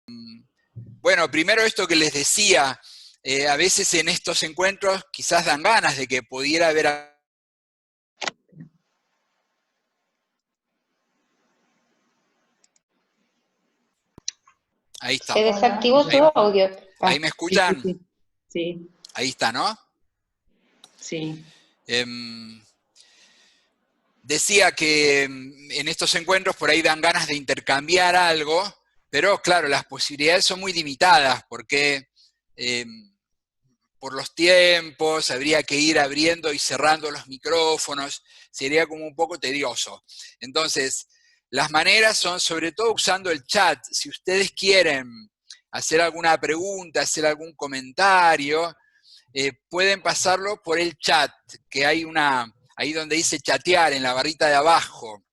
Bueno, primero esto que les decía, a veces en estos encuentros quizás dan ganas de que pudiera haber... Ahí está. Se desactivó tu audio. ¿Ahí me escuchan? Sí. Ahí está, ¿no? Sí. Decía que en estos encuentros por ahí dan ganas de intercambiar algo, pero claro, las posibilidades son muy limitadas porque por los tiempos habría que ir abriendo y cerrando los micrófonos, sería como un poco tedioso. Entonces, las maneras son sobre todo usando el chat. Si ustedes quieren hacer alguna pregunta, hacer algún comentario, pueden pasarlo por el chat, que hay una, ahí donde dice chatear, en la barrita de abajo.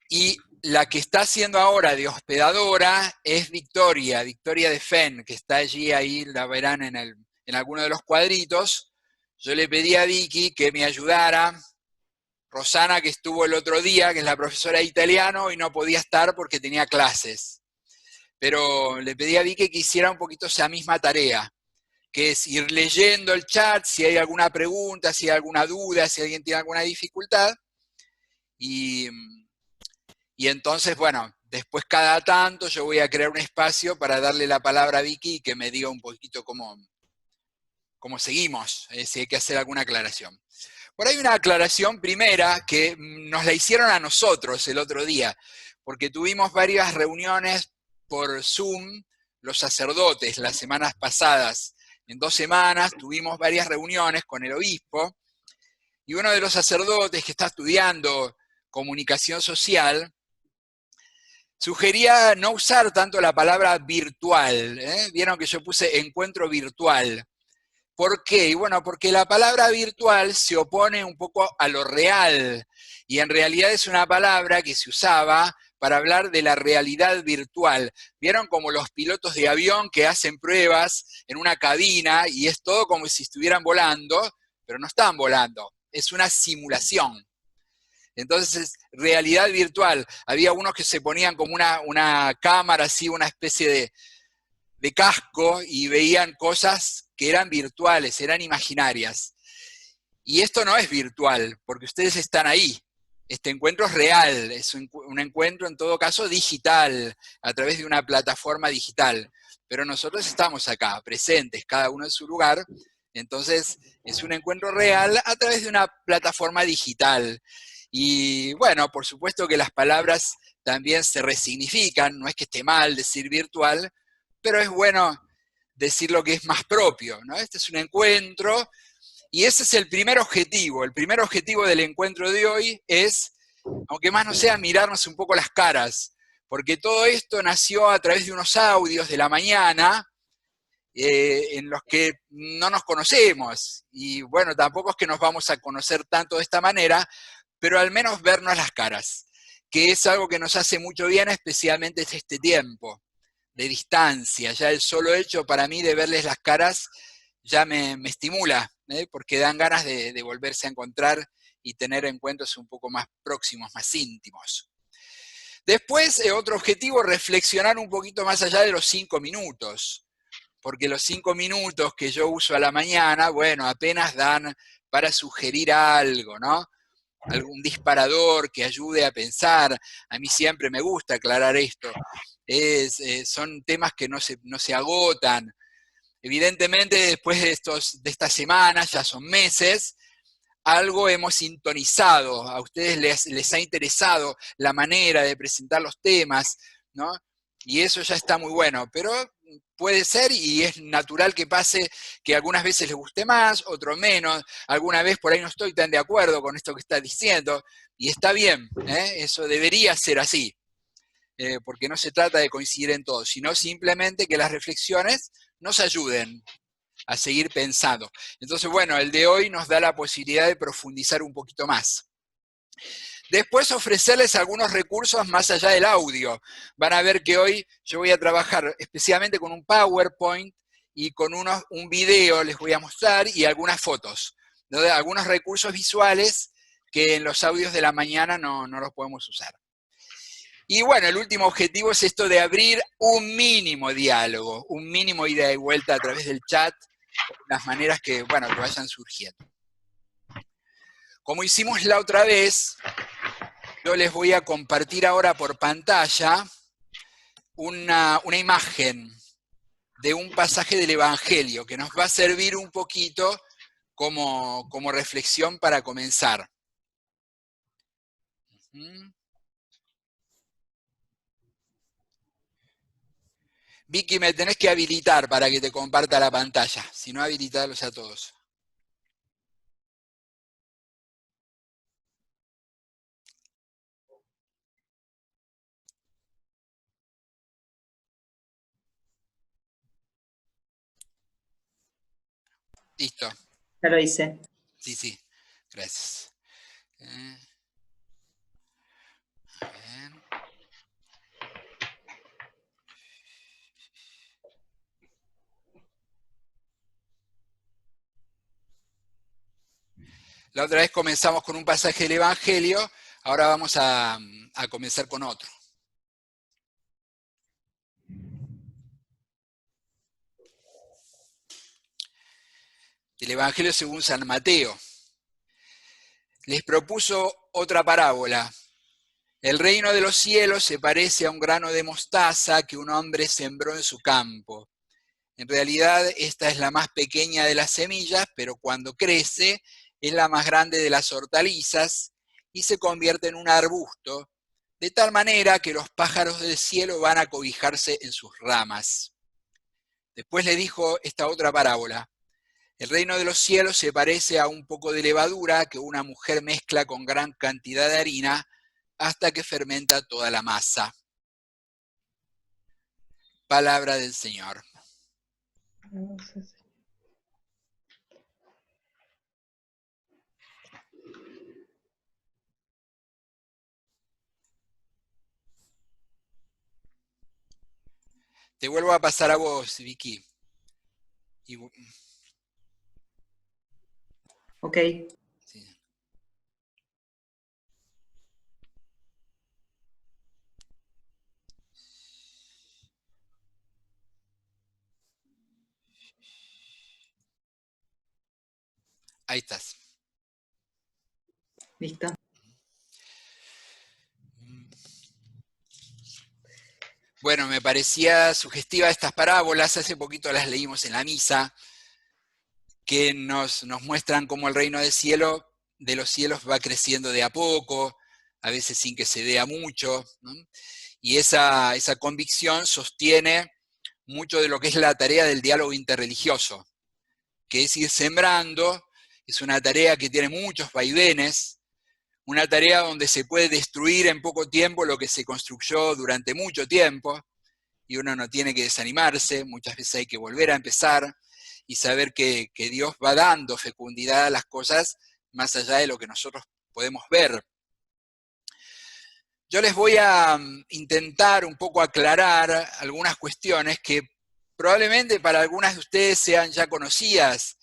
Y la que está haciendo ahora de hospedadora es Victoria de Fenn, que está allí, ahí la verán en alguno de los cuadritos. Yo le pedí a Vicky que me ayudara. Rosana, que estuvo el otro día, que es la profesora de italiano, y no podía estar porque tenía clases. Pero le pedí a Vicky que hiciera un poquito esa misma tarea, que es ir leyendo el chat, si hay alguna pregunta, si hay alguna duda, si alguien tiene alguna dificultad. Y entonces, bueno, después cada tanto yo voy a crear un espacio para darle la palabra a Vicky y que me diga un poquito cómo seguimos, si hay que hacer alguna aclaración. Por ahí una aclaración primera que nos la hicieron a nosotros el otro día, porque tuvimos varias reuniones por Zoom, los sacerdotes, las semanas pasadas. En 2 semanas tuvimos varias reuniones con el obispo, y uno de los sacerdotes que está estudiando comunicación social sugería no usar tanto la palabra virtual. Vieron que yo puse encuentro virtual. ¿Por qué? Y bueno, porque la palabra virtual se opone un poco a lo real, y en realidad es una palabra que se usaba para hablar de la realidad virtual. ¿Vieron como los pilotos de avión que hacen pruebas en una cabina y es todo como si estuvieran volando, pero no están volando, es una simulación? Entonces, realidad virtual. Había unos que se ponían como una cámara así, una especie de casco, y veían cosas que eran virtuales, eran imaginarias. Y esto no es virtual, porque ustedes están ahí. Este encuentro es real, es un encuentro en todo caso digital, a través de una plataforma digital. Pero nosotros estamos acá, presentes, cada uno en su lugar. Entonces, es un encuentro real a través de una plataforma digital. Y bueno, por supuesto que las palabras también se resignifican, no es que esté mal decir virtual, pero es bueno decir lo que es más propio, ¿no? Este es un encuentro, y ese es el primer objetivo. El primer objetivo del encuentro de hoy es, aunque más no sea, mirarnos un poco las caras, porque todo esto nació a través de unos audios de la mañana, en los que no nos conocemos, y bueno, tampoco es que nos vamos a conocer tanto de esta manera, pero al menos vernos las caras, que es algo que nos hace mucho bien, especialmente en este tiempo de distancia. Ya el solo hecho para mí de verles las caras ya me estimula, porque dan ganas de volverse a encontrar y tener encuentros un poco más próximos, más íntimos. Después, otro objetivo, reflexionar un poquito más allá de los 5 minutos, porque los 5 minutos que yo uso a la mañana, bueno, apenas dan para sugerir algo, ¿no? Algún disparador que ayude a pensar. A mí siempre me gusta aclarar esto. Son temas que no se agotan. Evidentemente, después de estas semanas, ya son meses, algo hemos sintonizado. A ustedes les ha interesado la manera de presentar los temas, ¿no? Y eso ya está muy bueno, pero puede ser, y es natural que pase, que algunas veces les guste más, otro menos, alguna vez por ahí no estoy tan de acuerdo con esto que está diciendo, y está bien, eso debería ser así, porque no se trata de coincidir en todo, sino simplemente que las reflexiones nos ayuden a seguir pensando. Entonces, bueno, el de hoy nos da la posibilidad de profundizar un poquito más. Después, ofrecerles algunos recursos más allá del audio. Van a ver que hoy yo voy a trabajar especialmente con un PowerPoint y con un video les voy a mostrar, y algunas fotos, ¿no? Algunos recursos visuales que en los audios de la mañana no los podemos usar. Y bueno, el último objetivo es esto de abrir un mínimo diálogo, un mínimo ida y vuelta a través del chat, las maneras que, bueno, que vayan surgiendo. Como hicimos la otra vez, yo les voy a compartir ahora por pantalla una imagen de un pasaje del Evangelio que nos va a servir un poquito como reflexión para comenzar. Vicky, me tenés que habilitar para que te comparta la pantalla, si no, habilitarlos a todos. Listo. Ya lo hice. Sí, sí. Gracias. Bien. La otra vez comenzamos con un pasaje del Evangelio, ahora vamos a comenzar con otro. El Evangelio según San Mateo. Les propuso otra parábola. El reino de los cielos se parece a un grano de mostaza que un hombre sembró en su campo. En realidad, esta es la más pequeña de las semillas, pero cuando crece es la más grande de las hortalizas y se convierte en un arbusto, de tal manera que los pájaros del cielo van a cobijarse en sus ramas. Después le dijo esta otra parábola. El reino de los cielos se parece a un poco de levadura que una mujer mezcla con gran cantidad de harina hasta que fermenta toda la masa. Palabra del Señor. Te vuelvo a pasar a vos, Vicky. Ok. Sí. Ahí estás. Listo. Bueno, me parecía sugestiva estas parábolas, hace poquito las leímos en la misa, que nos muestran cómo el reino de los cielos va creciendo de a poco, a veces sin que se vea mucho, ¿no? Y esa convicción sostiene mucho de lo que es la tarea del diálogo interreligioso, que es ir sembrando, es una tarea que tiene muchos vaivenes, una tarea donde se puede destruir en poco tiempo lo que se construyó durante mucho tiempo, y uno no tiene que desanimarse, muchas veces hay que volver a empezar y saber que Dios va dando fecundidad a las cosas más allá de lo que nosotros podemos ver. Yo les voy a intentar un poco aclarar algunas cuestiones que probablemente para algunas de ustedes sean ya conocidas,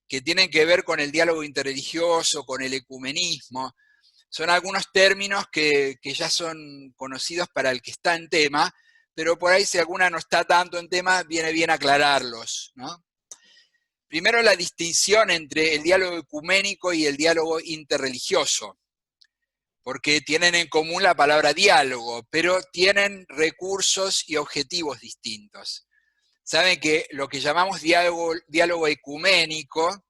que tienen que ver con el diálogo interreligioso, con el ecumenismo. Son algunos términos que ya son conocidos para el que está en tema, pero por ahí si alguna no está tanto en tema, viene bien aclararlos, ¿no? Primero, la distinción entre el diálogo ecuménico y el diálogo interreligioso, porque tienen en común la palabra diálogo, pero tienen recursos y objetivos distintos. Saben que lo que llamamos diálogo ecuménico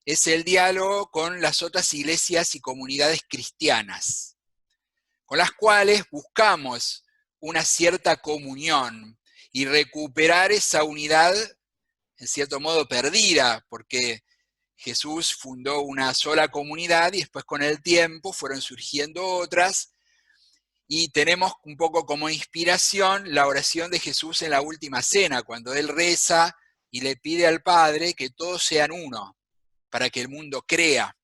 es el diálogo con las otras iglesias y comunidades cristianas, con las cuales buscamos una cierta comunión y recuperar esa unidad, en cierto modo perdida, porque Jesús fundó una sola comunidad y después con el tiempo fueron surgiendo otras, y tenemos un poco como inspiración la oración de Jesús en la última cena, cuando él reza y le pide al Padre que todos sean uno, para que el mundo crea.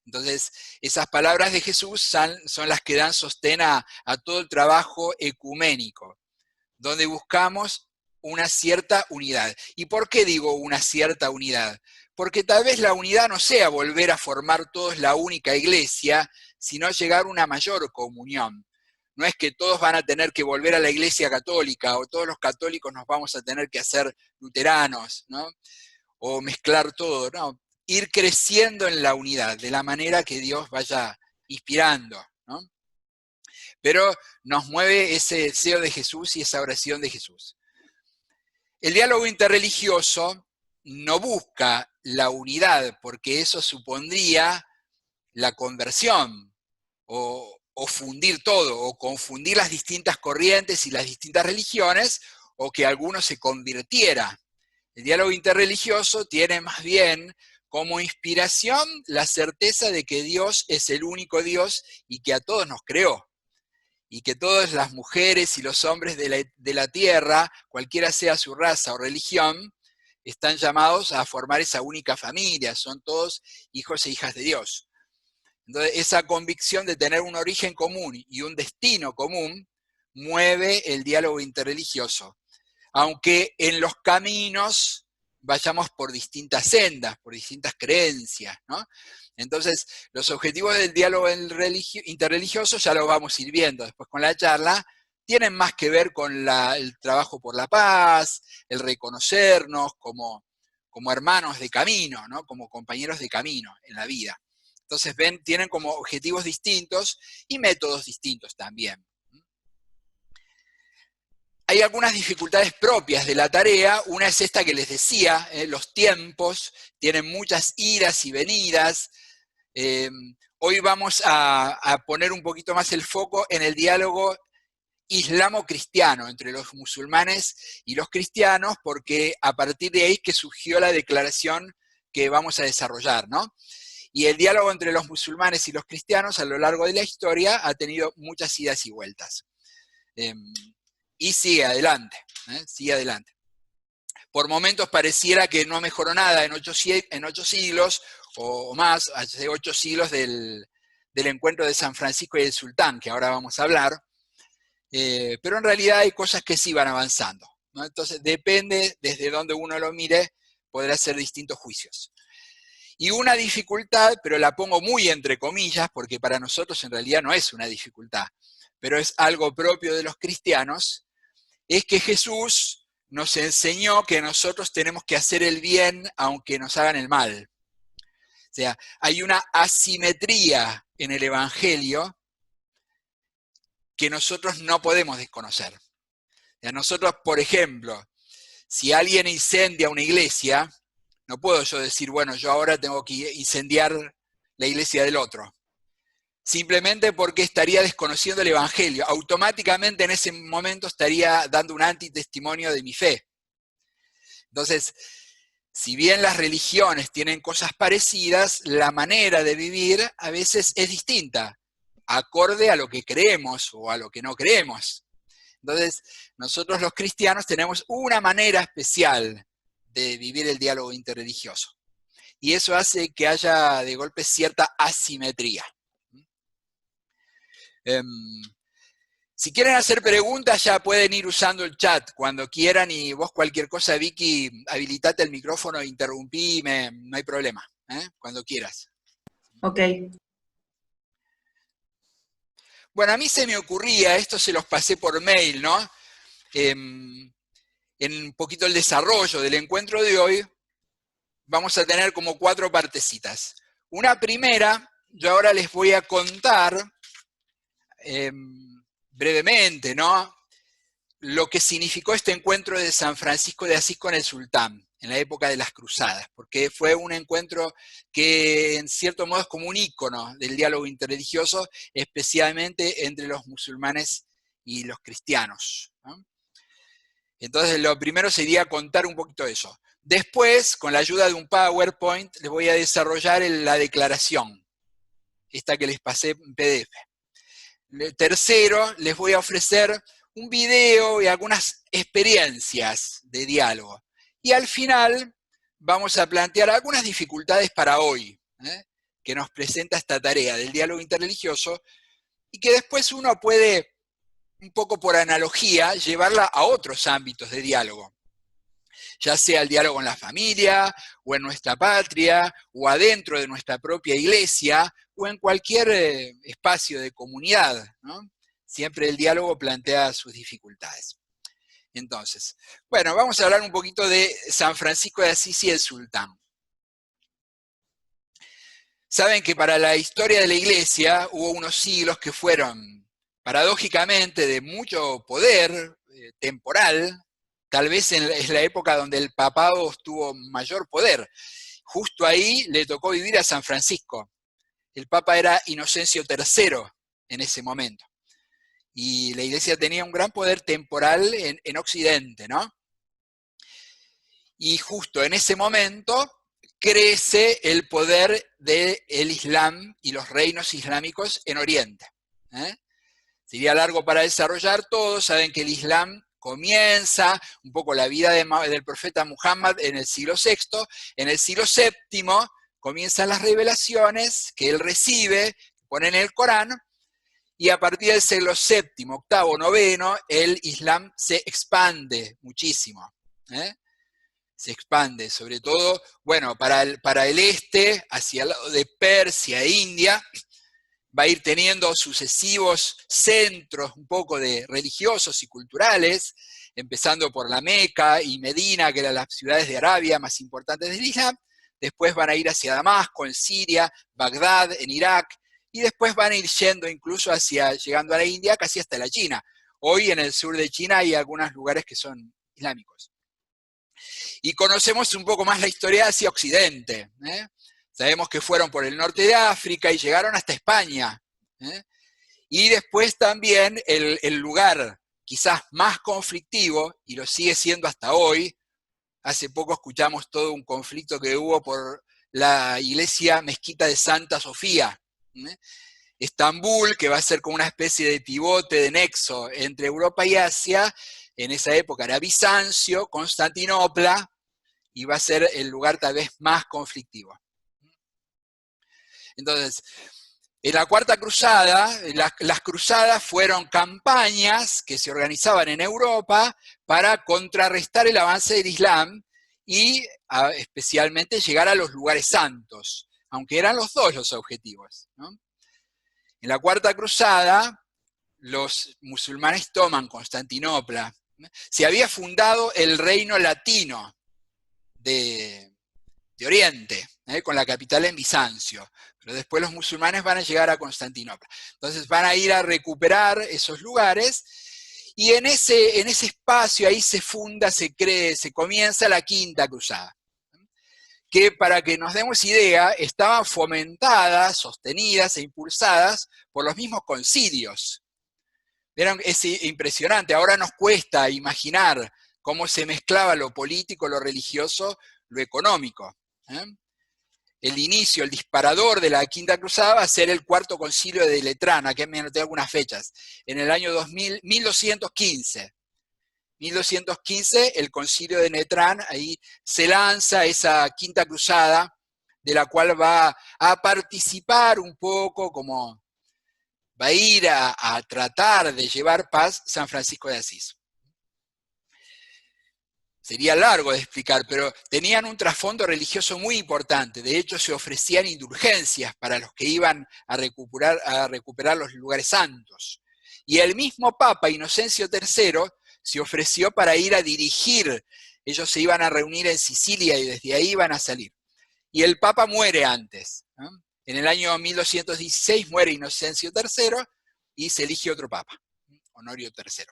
Entonces, esas palabras de Jesús son las que dan sostén a todo el trabajo ecuménico, donde buscamos una cierta unidad. ¿Y por qué digo una cierta unidad? Porque tal vez la unidad no sea volver a formar todos la única iglesia, sino llegar a una mayor comunión. no es que todos van a tener que volver a la Iglesia Católica, o todos los católicos nos vamos a tener que hacer luteranos, ¿no? O mezclar todo, no. Ir creciendo en la unidad, de la manera que Dios vaya inspirando, ¿no? Pero nos mueve ese deseo de Jesús y esa oración de Jesús. El diálogo interreligioso no busca la unidad, porque eso supondría la conversión, o fundir todo, o confundir las distintas corrientes y las distintas religiones, o que alguno se convirtiera. El diálogo interreligioso tiene más bien como inspiración la certeza de que Dios es el único Dios y que a todos nos creó, y que todas las mujeres y los hombres de la tierra, cualquiera sea su raza o religión, están llamados a formar esa única familia, son todos hijos e hijas de Dios. Entonces, esa convicción de tener un origen común y un destino común mueve el diálogo interreligioso, aunque en los caminos vayamos por distintas sendas, por distintas creencias, ¿no? Entonces, los objetivos del diálogo interreligioso, ya lo vamos a ir viendo después con la charla, tienen más que ver con el trabajo por la paz, el reconocernos como hermanos de camino, ¿no? Como compañeros de camino en la vida. Entonces, ven, tienen como objetivos distintos y métodos distintos también. Hay algunas dificultades propias de la tarea. Una es esta que les decía, los tiempos, tienen muchas idas y venidas. Hoy vamos a poner un poquito más el foco en el diálogo islamo-cristiano entre los musulmanes y los cristianos, porque a partir de ahí es que surgió la declaración que vamos a desarrollar, ¿no? Y el diálogo entre los musulmanes y los cristianos a lo largo de la historia ha tenido muchas idas y vueltas. Y sigue adelante, sigue adelante. Por momentos pareciera que no mejoró nada en 8 siglos o más, hace 8 siglos del encuentro de San Francisco y el Sultán, que ahora vamos a hablar, pero en realidad hay cosas que sí van avanzando, ¿no? Entonces depende desde donde uno lo mire, podrá hacer distintos juicios. Y una dificultad, pero la pongo muy entre comillas, porque para nosotros en realidad no es una dificultad, pero es algo propio de los cristianos, es que Jesús nos enseñó que nosotros tenemos que hacer el bien aunque nos hagan el mal. O sea, hay una asimetría en el Evangelio que nosotros no podemos desconocer. O sea, nosotros, por ejemplo, si alguien incendia una iglesia, no puedo yo decir, bueno, yo ahora tengo que incendiar la iglesia del otro. Simplemente porque estaría desconociendo el Evangelio. Automáticamente en ese momento estaría dando un antitestimonio de mi fe. Entonces, si bien las religiones tienen cosas parecidas, la manera de vivir a veces es distinta, acorde a lo que creemos o a lo que no creemos. Entonces, nosotros los cristianos tenemos una manera especial de vivir el diálogo interreligioso. Y eso hace que haya de golpe cierta asimetría. Si quieren hacer preguntas ya pueden ir usando el chat cuando quieran, y vos cualquier cosa, Vicky, habilitate el micrófono e interrumpime, no hay problema, cuando quieras. Ok. Bueno, a mí se me ocurría, esto se los pasé por mail, ¿no? En un poquito el desarrollo del encuentro de hoy, vamos a tener como 4 partecitas. Una primera, yo ahora les voy a contar brevemente, ¿no? Lo que significó este encuentro de San Francisco de Asís con el Sultán en la época de las Cruzadas, porque fue un encuentro que en cierto modo es como un ícono del diálogo interreligioso, especialmente entre los musulmanes y los cristianos, ¿no? Entonces lo primero sería contar un poquito de eso. Después, con la ayuda de un PowerPoint, les voy a desarrollar la declaración, esta que les pasé en PDF. Tercero, les voy a ofrecer un video y algunas experiencias de diálogo. Y al final vamos a plantear algunas dificultades para hoy, que nos presenta esta tarea del diálogo interreligioso, y que después uno puede, un poco por analogía, llevarla a otros ámbitos de diálogo. Ya sea el diálogo en la familia, o en nuestra patria, o adentro de nuestra propia iglesia, o en cualquier espacio de comunidad, ¿no? Siempre el diálogo plantea sus dificultades. Entonces, bueno, vamos a hablar un poquito de San Francisco de Asís y el sultán. Saben que para la historia de la Iglesia hubo unos siglos que fueron, paradójicamente, de mucho poder temporal. Tal vez es la época donde el papado tuvo mayor poder. Justo ahí le tocó vivir a San Francisco. El papa era Inocencio III en ese momento. Y la Iglesia tenía un gran poder temporal en Occidente, ¿no? Y justo en ese momento crece el poder del Islam y los reinos islámicos en Oriente. Sería largo para desarrollar todo. Saben que el Islam comienza un poco la vida del profeta Muhammad en el siglo VI. En el siglo VII comienzan las revelaciones que él recibe, pone en el Corán, y a partir del siglo VII, VIII, IX, el Islam se expande muchísimo. Se expande, sobre todo, bueno, para el este, hacia el lado de Persia e India, va a ir teniendo sucesivos centros un poco de religiosos y culturales, empezando por la Meca y Medina, que eran las ciudades de Arabia más importantes del Islam. Después van a ir hacia Damasco, en Siria, Bagdad, en Irak, y después van a ir yendo incluso llegando a la India, casi hasta la China. Hoy en el sur de China hay algunos lugares que son islámicos. Y conocemos un poco más la historia hacia Occidente. Sabemos que fueron por el norte de África y llegaron hasta España. Y después también el lugar quizás más conflictivo, y lo sigue siendo hasta hoy. Hace poco escuchamos todo un conflicto que hubo por la iglesia mezquita de Santa Sofía. Estambul, que va a ser como una especie de pivote, de nexo entre Europa y Asia, en esa época era Bizancio, Constantinopla, y va a ser el lugar tal vez más conflictivo. Entonces, en la Cuarta Cruzada, las cruzadas fueron campañas que se organizaban en Europa para contrarrestar el avance del Islam y especialmente llegar a los lugares santos, aunque eran los dos los objetivos, ¿no? En la Cuarta Cruzada, los musulmanes toman Constantinopla. Se había fundado el reino latino de Oriente, con la capital en Bizancio, pero después los musulmanes van a llegar a Constantinopla. Entonces van a ir a recuperar esos lugares, y en ese espacio ahí se funda, se comienza la Quinta Cruzada, que, para que nos demos idea, estaban fomentadas, sostenidas e impulsadas por los mismos concilios. ¿Vieron? Es impresionante. Ahora nos cuesta imaginar cómo se mezclaba lo político, lo religioso, lo económico. El inicio, el disparador de la Quinta Cruzada va a ser el Cuarto Concilio de Letrán. Aquí me anoté algunas fechas. En el año 1215. 1215, el Concilio de Letrán, ahí se lanza esa Quinta Cruzada, de la cual va a participar un poco, como va a ir a tratar de llevar paz San Francisco de Asís. Sería largo de explicar, pero tenían un trasfondo religioso muy importante. De hecho, se ofrecían indulgencias para los que iban a recuperar los lugares santos. Y el mismo Papa Inocencio III se ofreció para ir a dirigir. Ellos se iban a reunir en Sicilia y desde ahí iban a salir. Y el Papa muere antes, ¿no? En el año 1216 muere Inocencio III y se elige otro Papa, Honorio III.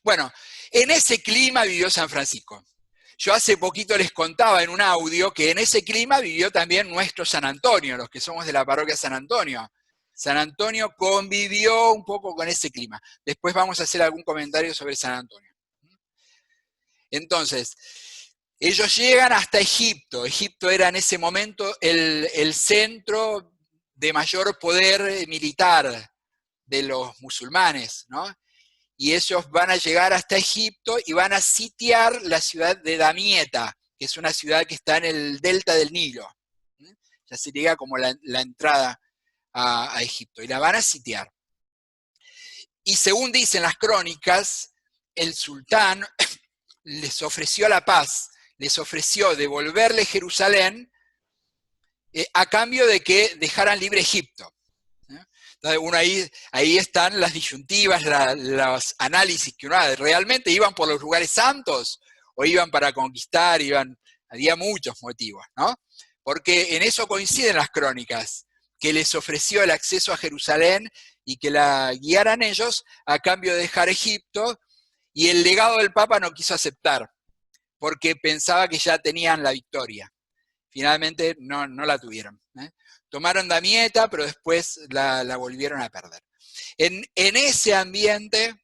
Bueno, en ese clima vivió San Francisco. Yo hace poquito les contaba en un audio que en ese clima vivió también nuestro San Antonio, los que somos de la parroquia San Antonio. San Antonio convivió un poco con ese clima. Después vamos a hacer algún comentario sobre San Antonio. Entonces, ellos llegan hasta Egipto. Egipto era en ese momento el centro de mayor poder militar de los musulmanes, ¿no? Y ellos van a llegar hasta Egipto y van a sitiar la ciudad de Damieta, que es una ciudad que está en el delta del Nilo. Ya sería como la entrada a Egipto, y la van a sitiar. Y según dicen las crónicas, el sultán les ofreció la paz, les ofreció devolverle Jerusalén a cambio de que dejaran libre Egipto. Entonces, uno ahí están las disyuntivas, los análisis que uno hace. ¿Realmente iban por los lugares santos o iban para conquistar? Había muchos motivos, ¿no? Porque en eso coinciden las crónicas, que les ofreció el acceso a Jerusalén y que la guiaran ellos a cambio de dejar Egipto, y el legado del Papa no quiso aceptar, porque pensaba que ya tenían la victoria. Finalmente no la tuvieron. Tomaron Damieta, pero después la volvieron a perder. En ese ambiente,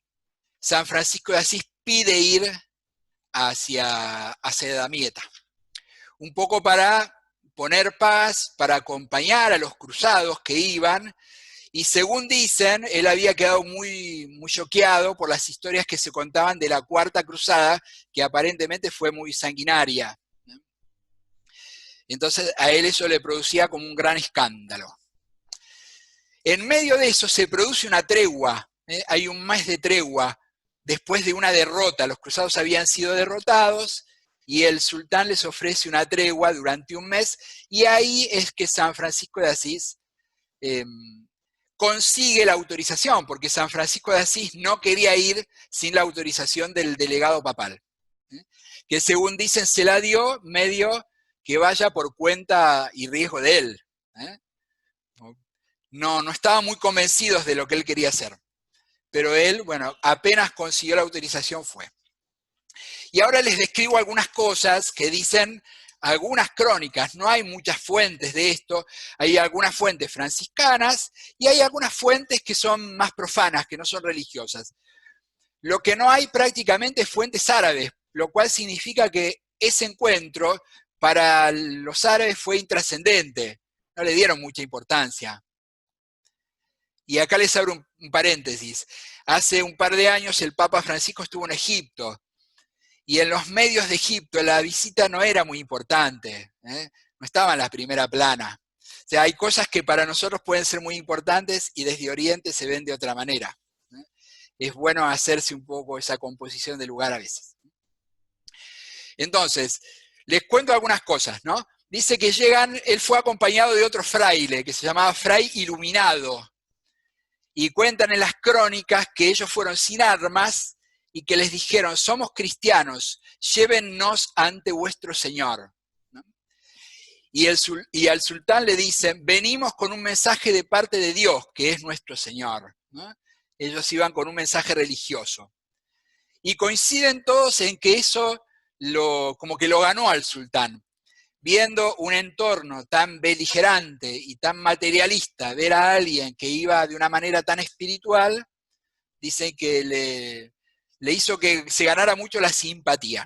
San Francisco de Asís pide ir hacia Damieta, un poco para poner paz, para acompañar a los cruzados que iban, y según dicen, él había quedado muy, muy choqueado por las historias que se contaban de la Cuarta Cruzada, que aparentemente fue muy sanguinaria. Entonces a él eso le producía como un gran escándalo. En medio de eso se produce una tregua, hay un mes de tregua, después de una derrota. Los cruzados habían sido derrotados y el sultán les ofrece una tregua durante un mes, y ahí es que San Francisco de Asís consigue la autorización, porque San Francisco de Asís no quería ir sin la autorización del delegado papal, que según dicen se la dio medio que vaya por cuenta y riesgo de él. No estaban muy convencidos de lo que él quería hacer. Pero él, bueno, apenas consiguió la autorización fue. Y ahora les describo algunas cosas que dicen algunas crónicas. No hay muchas fuentes de esto. Hay algunas fuentes franciscanas y hay algunas fuentes que son más profanas, que no son religiosas. Lo que no hay prácticamente es fuentes árabes, lo cual significa que ese encuentro para los árabes fue intrascendente. No le dieron mucha importancia. Y acá les abro un paréntesis. Hace un par de años el Papa Francisco estuvo en Egipto, y en los medios de Egipto la visita no era muy importante, no estaba en la primera plana. O sea, hay cosas que para nosotros pueden ser muy importantes y desde Oriente se ven de otra manera. Es bueno hacerse un poco esa composición de lugar a veces. Entonces, les cuento algunas cosas, ¿no? Dice que llegan, él fue acompañado de otro fraile, que se llamaba Fray Iluminado, y cuentan en las crónicas que ellos fueron sin armas y que les dijeron: somos cristianos, llévennos ante vuestro Señor. ¿No? Y al sultán le dicen: venimos con un mensaje de parte de Dios, que es nuestro Señor. ¿No? Ellos iban con un mensaje religioso. Y coinciden todos en que eso como que lo ganó al sultán. Viendo un entorno tan beligerante y tan materialista, ver a alguien que iba de una manera tan espiritual, dicen que le hizo que se ganara mucho la simpatía.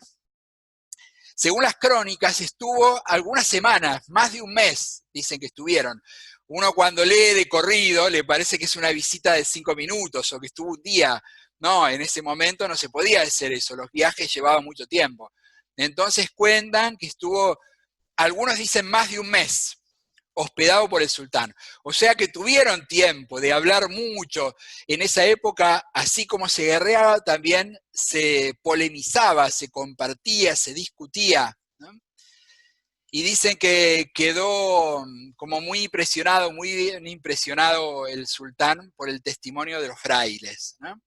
Según las crónicas, estuvo algunas semanas, más de un mes, dicen que estuvieron. Uno cuando lee de corrido le parece que es una visita de 5 minutos o que estuvo un día. No, en ese momento no se podía hacer eso, los viajes llevaban mucho tiempo. Entonces cuentan que estuvo, algunos dicen más de un mes, hospedado por el sultán. O sea que tuvieron tiempo de hablar mucho. En esa época, así como se guerreaba, también se polemizaba, se compartía, se discutía, ¿no? Y dicen que quedó como muy bien impresionado el sultán por el testimonio de los frailes, ¿no?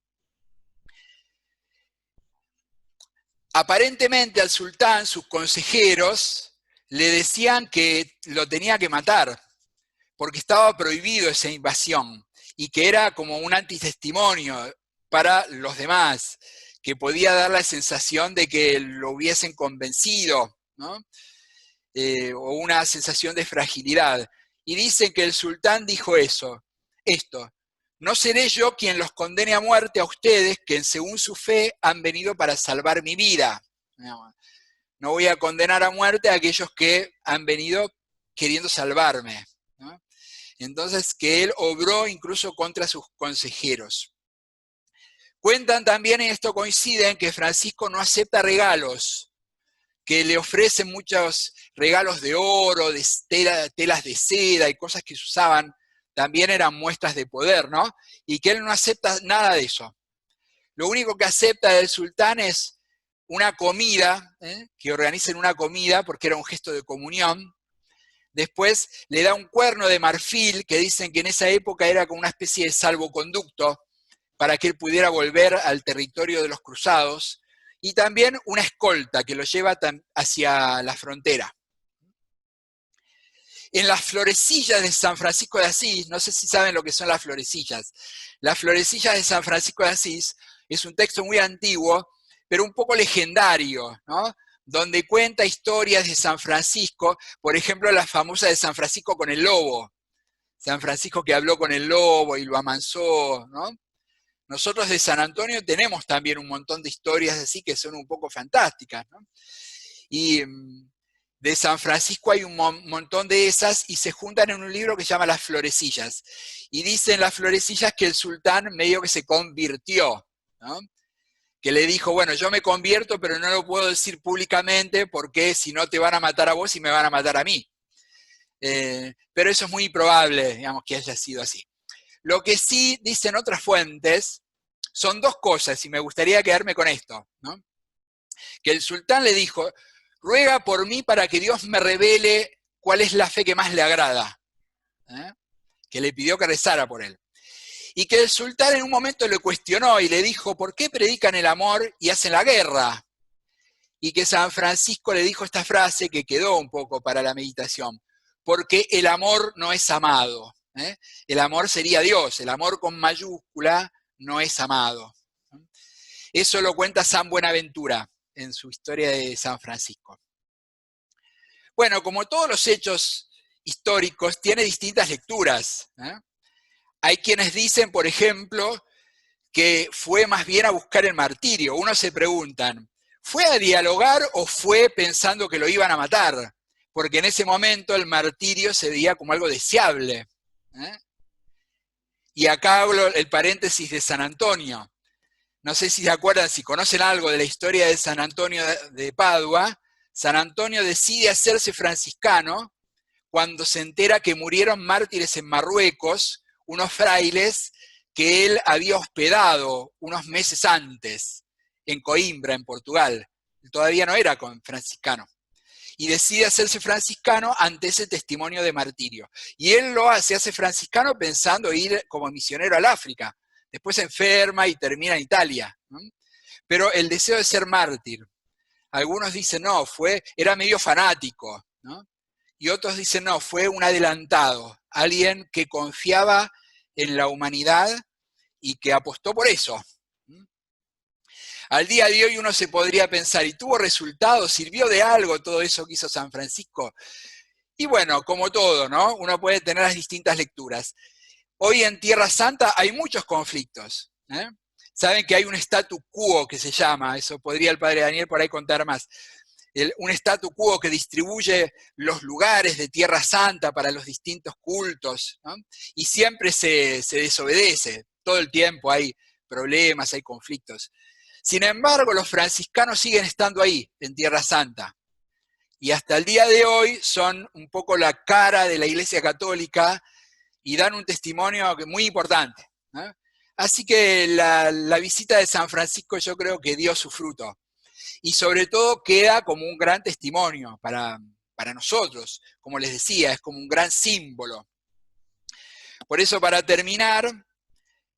Aparentemente al sultán, sus consejeros, le decían que lo tenía que matar, porque estaba prohibido esa invasión, y que era como un antitestimonio para los demás, que podía dar la sensación de que lo hubiesen convencido, ¿no? O una sensación de fragilidad. Y dicen que el sultán dijo esto: no seré yo quien los condene a muerte a ustedes, que según su fe han venido para salvar mi vida. No voy a condenar a muerte a aquellos que han venido queriendo salvarme, ¿no? Entonces, que él obró incluso contra sus consejeros. Cuentan también, y esto coincide, en que Francisco no acepta regalos, que le ofrecen muchos regalos de oro, de telas de seda y cosas que se usaban, también eran muestras de poder, ¿no? Y que él no acepta nada de eso. Lo único que acepta del sultán es una comida, que organicen una comida, porque era un gesto de comunión, Después le da un cuerno de marfil, que dicen que en esa época era como una especie de salvoconducto para que él pudiera volver al territorio de los cruzados, y también una escolta que lo lleva hacia la frontera. En las florecillas de San Francisco de Asís, no sé si saben lo que son las florecillas. Las florecillas de San Francisco de Asís es un texto muy antiguo, pero un poco legendario, ¿no? Donde cuenta historias de San Francisco, por ejemplo, la famosa de San Francisco con el lobo. San Francisco que habló con el lobo y lo amansó, ¿no? Nosotros de San Antonio tenemos también un montón de historias así que son un poco fantásticas, ¿no? Y de San Francisco hay un montón de esas y se juntan en un libro que se llama Las Florecillas. Y dicen las florecillas que el sultán medio que se convirtió, ¿no? Que le dijo, bueno, yo me convierto, pero no lo puedo decir públicamente porque si no te van a matar a vos y me van a matar a mí. Pero eso es muy probable, digamos, que haya sido así. Lo que sí dicen otras fuentes son dos cosas, y me gustaría quedarme con esto, ¿no? Que el sultán le dijo, ruega por mí para que Dios me revele cuál es la fe que más le agrada. Que le pidió que rezara por él. Y que el sultán en un momento le cuestionó y le dijo, ¿por qué predican el amor y hacen la guerra? Y que San Francisco le dijo esta frase que quedó un poco para la meditación, porque el amor no es amado. El amor sería Dios, el amor con mayúscula no es amado. Eso lo cuenta San Buenaventura en su historia de San Francisco. Bueno, como todos los hechos históricos, tiene distintas lecturas. Hay quienes dicen, por ejemplo, que fue más bien a buscar el martirio. Unos se preguntan, ¿fue a dialogar o fue pensando que lo iban a matar? Porque en ese momento el martirio se veía como algo deseable. Y acá hablo el paréntesis de San Antonio. No sé si se acuerdan, si conocen algo de la historia de San Antonio de Padua. San Antonio decide hacerse franciscano cuando se entera que murieron mártires en Marruecos, unos frailes que él había hospedado unos meses antes en Coimbra, en Portugal. Todavía no era franciscano. Y decide hacerse franciscano ante ese testimonio de martirio. Y él se hace franciscano pensando ir como misionero al África. Después se enferma y termina en Italia, ¿no? Pero el deseo de ser mártir. Algunos dicen, no, era medio fanático, ¿no? Y otros dicen, no, fue un adelantado, alguien que confiaba en la humanidad y que apostó por eso. Al día de hoy uno se podría pensar, ¿y tuvo resultados? ¿Sirvió de algo todo eso que hizo San Francisco? Y bueno, como todo, ¿no? Uno puede tener las distintas lecturas. Hoy en Tierra Santa hay muchos conflictos. Saben que hay un statu quo que se llama, eso podría el padre Daniel por ahí contar más, un statu quo que distribuye los lugares de Tierra Santa para los distintos cultos, ¿no? Y siempre se desobedece, todo el tiempo hay problemas, hay conflictos. Sin embargo, los franciscanos siguen estando ahí, en Tierra Santa, y hasta el día de hoy son un poco la cara de la Iglesia Católica y dan un testimonio muy importante, ¿no? Así que la visita de San Francisco yo creo que dio su fruto. Y sobre todo queda como un gran testimonio para nosotros. Como les decía, es como un gran símbolo. Por eso, para terminar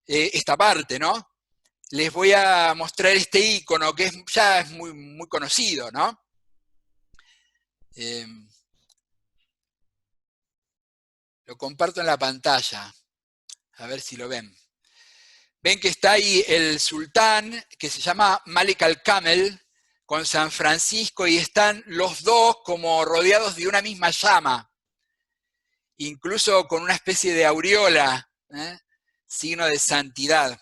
esta parte, ¿no? Les voy a mostrar este icono que ya es muy, muy conocido, ¿no? Lo comparto en la pantalla, a ver si lo ven. Ven que está ahí el sultán, que se llama Malik al-Kamel, con San Francisco, y están los dos como rodeados de una misma llama, incluso con una especie de aureola, signo de santidad.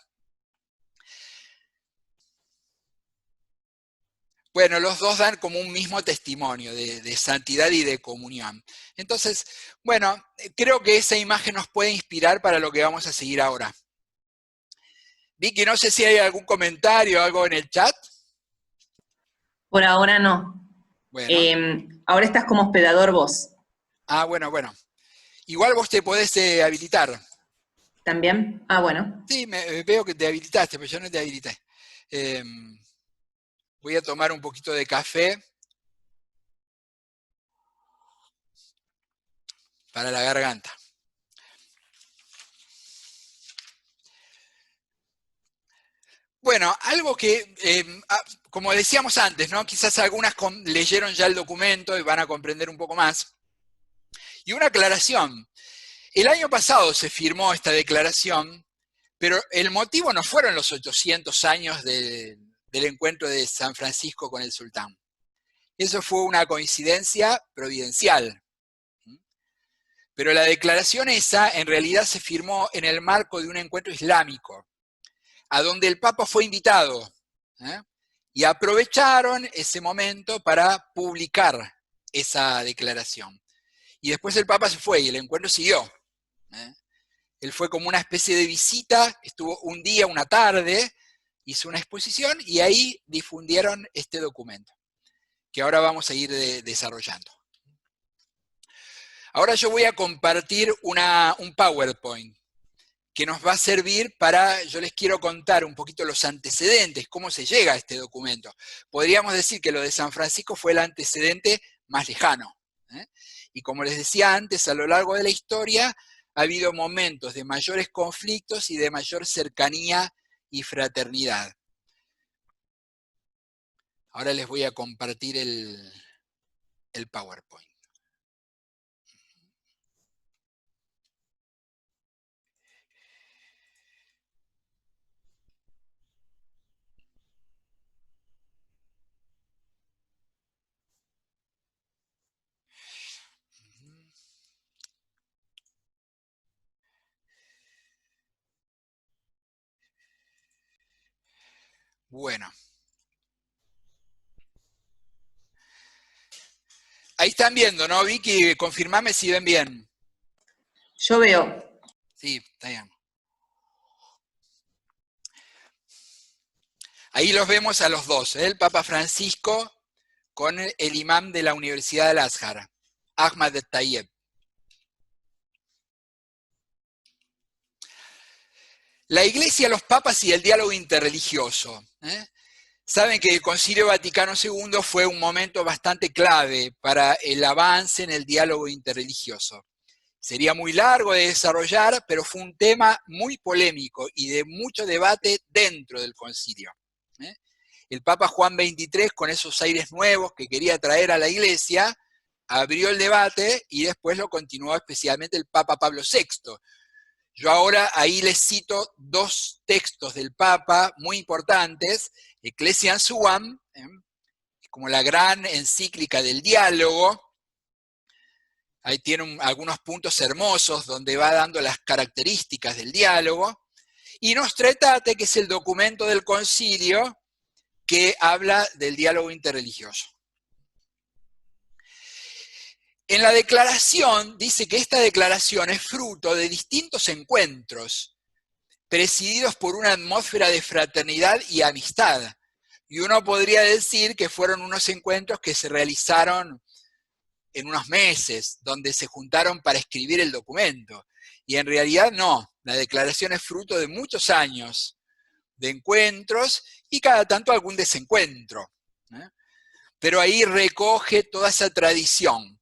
Bueno, los dos dan como un mismo testimonio de santidad y de comunión. Entonces, bueno, creo que esa imagen nos puede inspirar para lo que vamos a seguir ahora. Vicky, no sé si hay algún comentario o algo en el chat. Por ahora no. Bueno. Ahora estás como hospedador vos. Ah, bueno. Igual vos te podés habilitar. ¿También? Ah, bueno. Sí, veo que te habilitaste, pero yo no te habilité. Voy a tomar un poquito de café. para la garganta. Bueno, algo que, como decíamos antes, ¿no? Quizás algunas leyeron ya el documento y van a comprender un poco más. Y una aclaración. El año pasado se firmó esta declaración, pero el motivo no fueron los 800 años del encuentro de San Francisco con el sultán. Eso fue una coincidencia providencial. Pero la declaración esa en realidad se firmó en el marco de un encuentro islámico, a donde el Papa fue invitado, y aprovecharon ese momento para publicar esa declaración. Y después el Papa se fue y el encuentro siguió. Él fue como una especie de visita, estuvo un día, una tarde, hizo una exposición y ahí difundieron este documento, que ahora vamos a ir desarrollando. Ahora yo voy a compartir un PowerPoint que nos va a servir para, yo les quiero contar un poquito los antecedentes, cómo se llega a este documento. Podríamos decir que lo de San Francisco fue el antecedente más lejano. Y como les decía antes, a lo largo de la historia ha habido momentos de mayores conflictos y de mayor cercanía y fraternidad. Ahora les voy a compartir el PowerPoint. Bueno. Ahí están viendo, ¿no, Vicky? Confirmame si ven bien. Yo veo. Sí, está bien. Ahí los vemos a los dos, el Papa Francisco con el imán de la Universidad del Azhar, Ahmad Tayeb. La Iglesia, los papas y el diálogo interreligioso. Saben que el Concilio Vaticano II fue un momento bastante clave para el avance en el diálogo interreligioso. Sería muy largo de desarrollar, pero fue un tema muy polémico y de mucho debate dentro del concilio. El Papa Juan XXIII, con esos aires nuevos que quería traer a la Iglesia, abrió el debate y después lo continuó especialmente el Papa Pablo VI. Yo ahora ahí les cito dos textos del Papa muy importantes, Ecclesiam Suam, como la gran encíclica del diálogo. Ahí tiene algunos puntos hermosos donde va dando las características del diálogo. Y Nostra Aetate, que es el documento del concilio que habla del diálogo interreligioso. En la declaración dice que esta declaración es fruto de distintos encuentros presididos por una atmósfera de fraternidad y amistad. Y uno podría decir que fueron unos encuentros que se realizaron en unos meses, donde se juntaron para escribir el documento. Y en realidad no, la declaración es fruto de muchos años de encuentros y cada tanto algún desencuentro. Pero ahí recoge toda esa tradición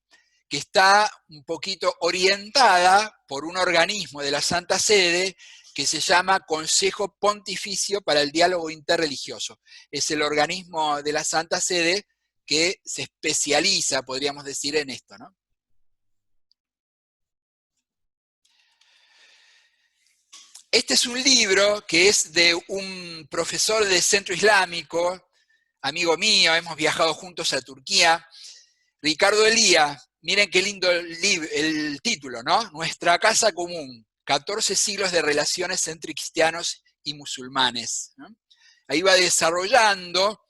que está un poquito orientada por un organismo de la Santa Sede que se llama Consejo Pontificio para el Diálogo Interreligioso. Es el organismo de la Santa Sede que se especializa, podríamos decir, en esto, ¿no? Este es un libro que es de un profesor del Centro Islámico, amigo mío, hemos viajado juntos a Turquía, Ricardo Elía. Miren qué lindo el título, ¿no? Nuestra casa común, 14 siglos de relaciones entre cristianos y musulmanes, ¿no? Ahí va desarrollando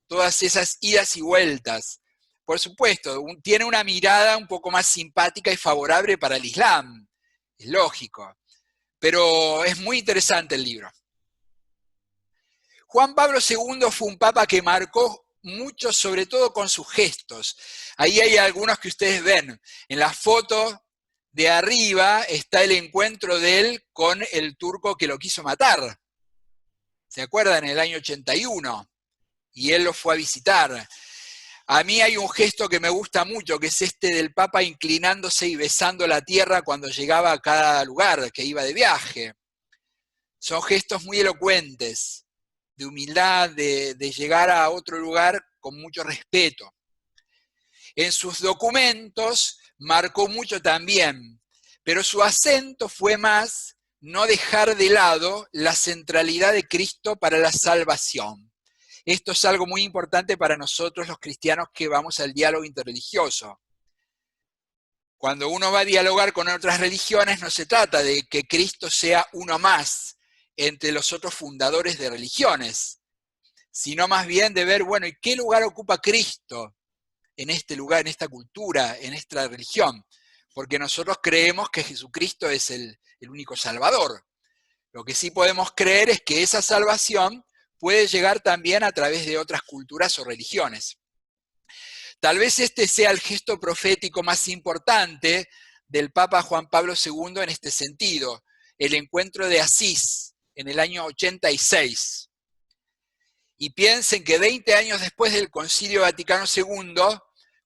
todas esas idas y vueltas. Por supuesto, tiene una mirada un poco más simpática y favorable para el Islam, es lógico, pero es muy interesante el libro. Juan Pablo II fue un papa que marcó mucho, sobre todo con sus gestos. Ahí hay algunos que ustedes ven. En la foto de arriba está el encuentro de él con el turco que lo quiso matar. ¿Se acuerdan? En el año 81. Y él lo fue a visitar. A mí hay un gesto que me gusta mucho, que es este del Papa inclinándose y besando la tierra cuando llegaba a cada lugar que iba de viaje. Son gestos muy elocuentes, de humildad, de llegar a otro lugar con mucho respeto. En sus documentos marcó mucho también, pero su acento fue más no dejar de lado la centralidad de Cristo para la salvación. Esto es algo muy importante para nosotros los cristianos que vamos al diálogo interreligioso. Cuando uno va a dialogar con otras religiones, no se trata de que Cristo sea uno más entre los otros fundadores de religiones, sino más bien de ver, bueno, ¿y qué lugar ocupa Cristo en este lugar, en esta cultura, en esta religión? Porque nosotros creemos que Jesucristo es el único Salvador. Lo que sí podemos creer es que esa salvación puede llegar también a través de otras culturas o religiones. Tal vez este sea el gesto profético más importante del Papa Juan Pablo II en este sentido, el encuentro de Asís en el año 86. Y piensen que 20 años después del Concilio Vaticano II,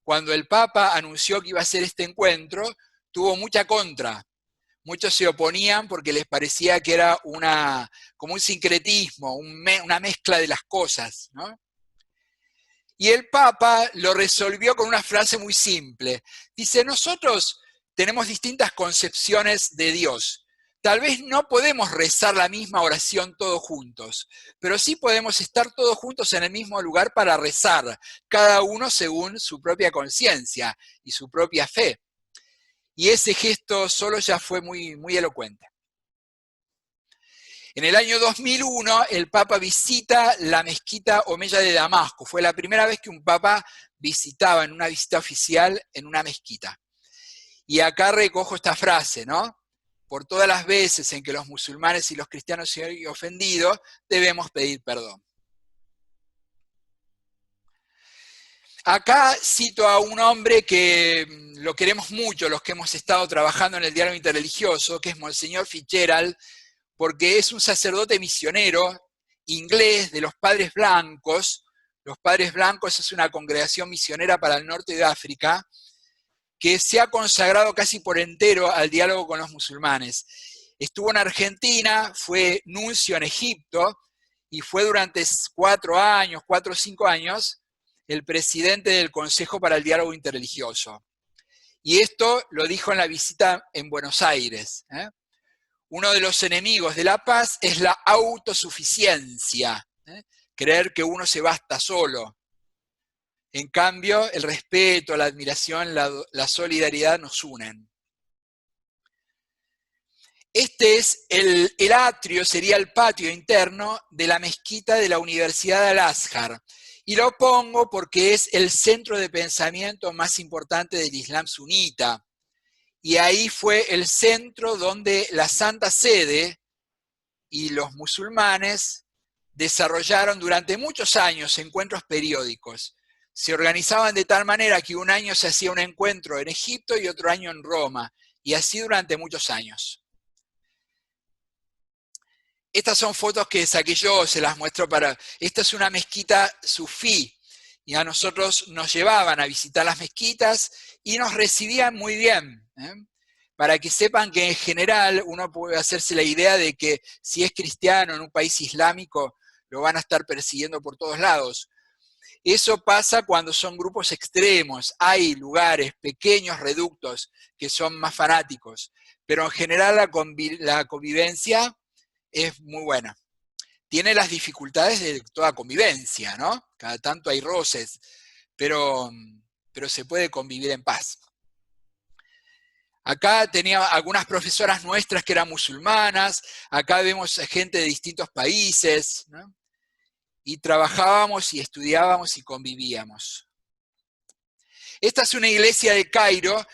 cuando el Papa anunció que iba a hacer este encuentro, tuvo mucha contra. Muchos se oponían porque les parecía que era como un sincretismo, una mezcla de las cosas, ¿no? Y el Papa lo resolvió con una frase muy simple. Dice, nosotros tenemos distintas concepciones de Dios. Tal vez no podemos rezar la misma oración todos juntos, pero sí podemos estar todos juntos en el mismo lugar para rezar, cada uno según su propia conciencia y su propia fe. Y ese gesto solo ya fue muy, muy elocuente. En el año 2001, el Papa visita la mezquita Omeya de Damasco. Fue la primera vez que un Papa visitaba en una visita oficial en una mezquita. Y acá recojo esta frase, ¿no? Por todas las veces en que los musulmanes y los cristianos se han ofendido, debemos pedir perdón. Acá cito a un hombre que lo queremos mucho, los que hemos estado trabajando en el diálogo interreligioso, que es Monseñor Fitzgerald, porque es un sacerdote misionero inglés de los Padres Blancos. Los Padres Blancos es una congregación misionera para el norte de África, que se ha consagrado casi por entero al diálogo con los musulmanes. Estuvo en Argentina, fue nuncio en Egipto, y fue durante 4 o 5 años, el presidente del Consejo para el Diálogo Interreligioso. Y esto lo dijo en la visita en Buenos Aires. Uno de los enemigos de la paz es la autosuficiencia, creer que uno se basta solo. En cambio, el respeto, la admiración, la solidaridad nos unen. Este es el atrio, sería el patio interno de la mezquita de la Universidad de Al-Azhar. Y lo pongo porque es el centro de pensamiento más importante del Islam sunita. Y ahí fue el centro donde la Santa Sede y los musulmanes desarrollaron durante muchos años encuentros periódicos. Se organizaban de tal manera que un año se hacía un encuentro en Egipto y otro año en Roma, y así durante muchos años. Estas son fotos que saqué yo, se las muestro para... Esta es una mezquita sufí, y a nosotros nos llevaban a visitar las mezquitas y nos recibían muy bien. Para que sepan que en general uno puede hacerse la idea de que si es cristiano en un país islámico lo van a estar persiguiendo por todos lados. Eso pasa cuando son grupos extremos, hay lugares, pequeños reductos que son más fanáticos, pero en general la convivencia es muy buena. Tiene las dificultades de toda convivencia, ¿no? Cada tanto hay roces, pero se puede convivir en paz. Acá tenía algunas profesoras nuestras que eran musulmanas, acá vemos gente de distintos países, ¿no? Y trabajábamos y estudiábamos y convivíamos. Esta es una iglesia de Cairo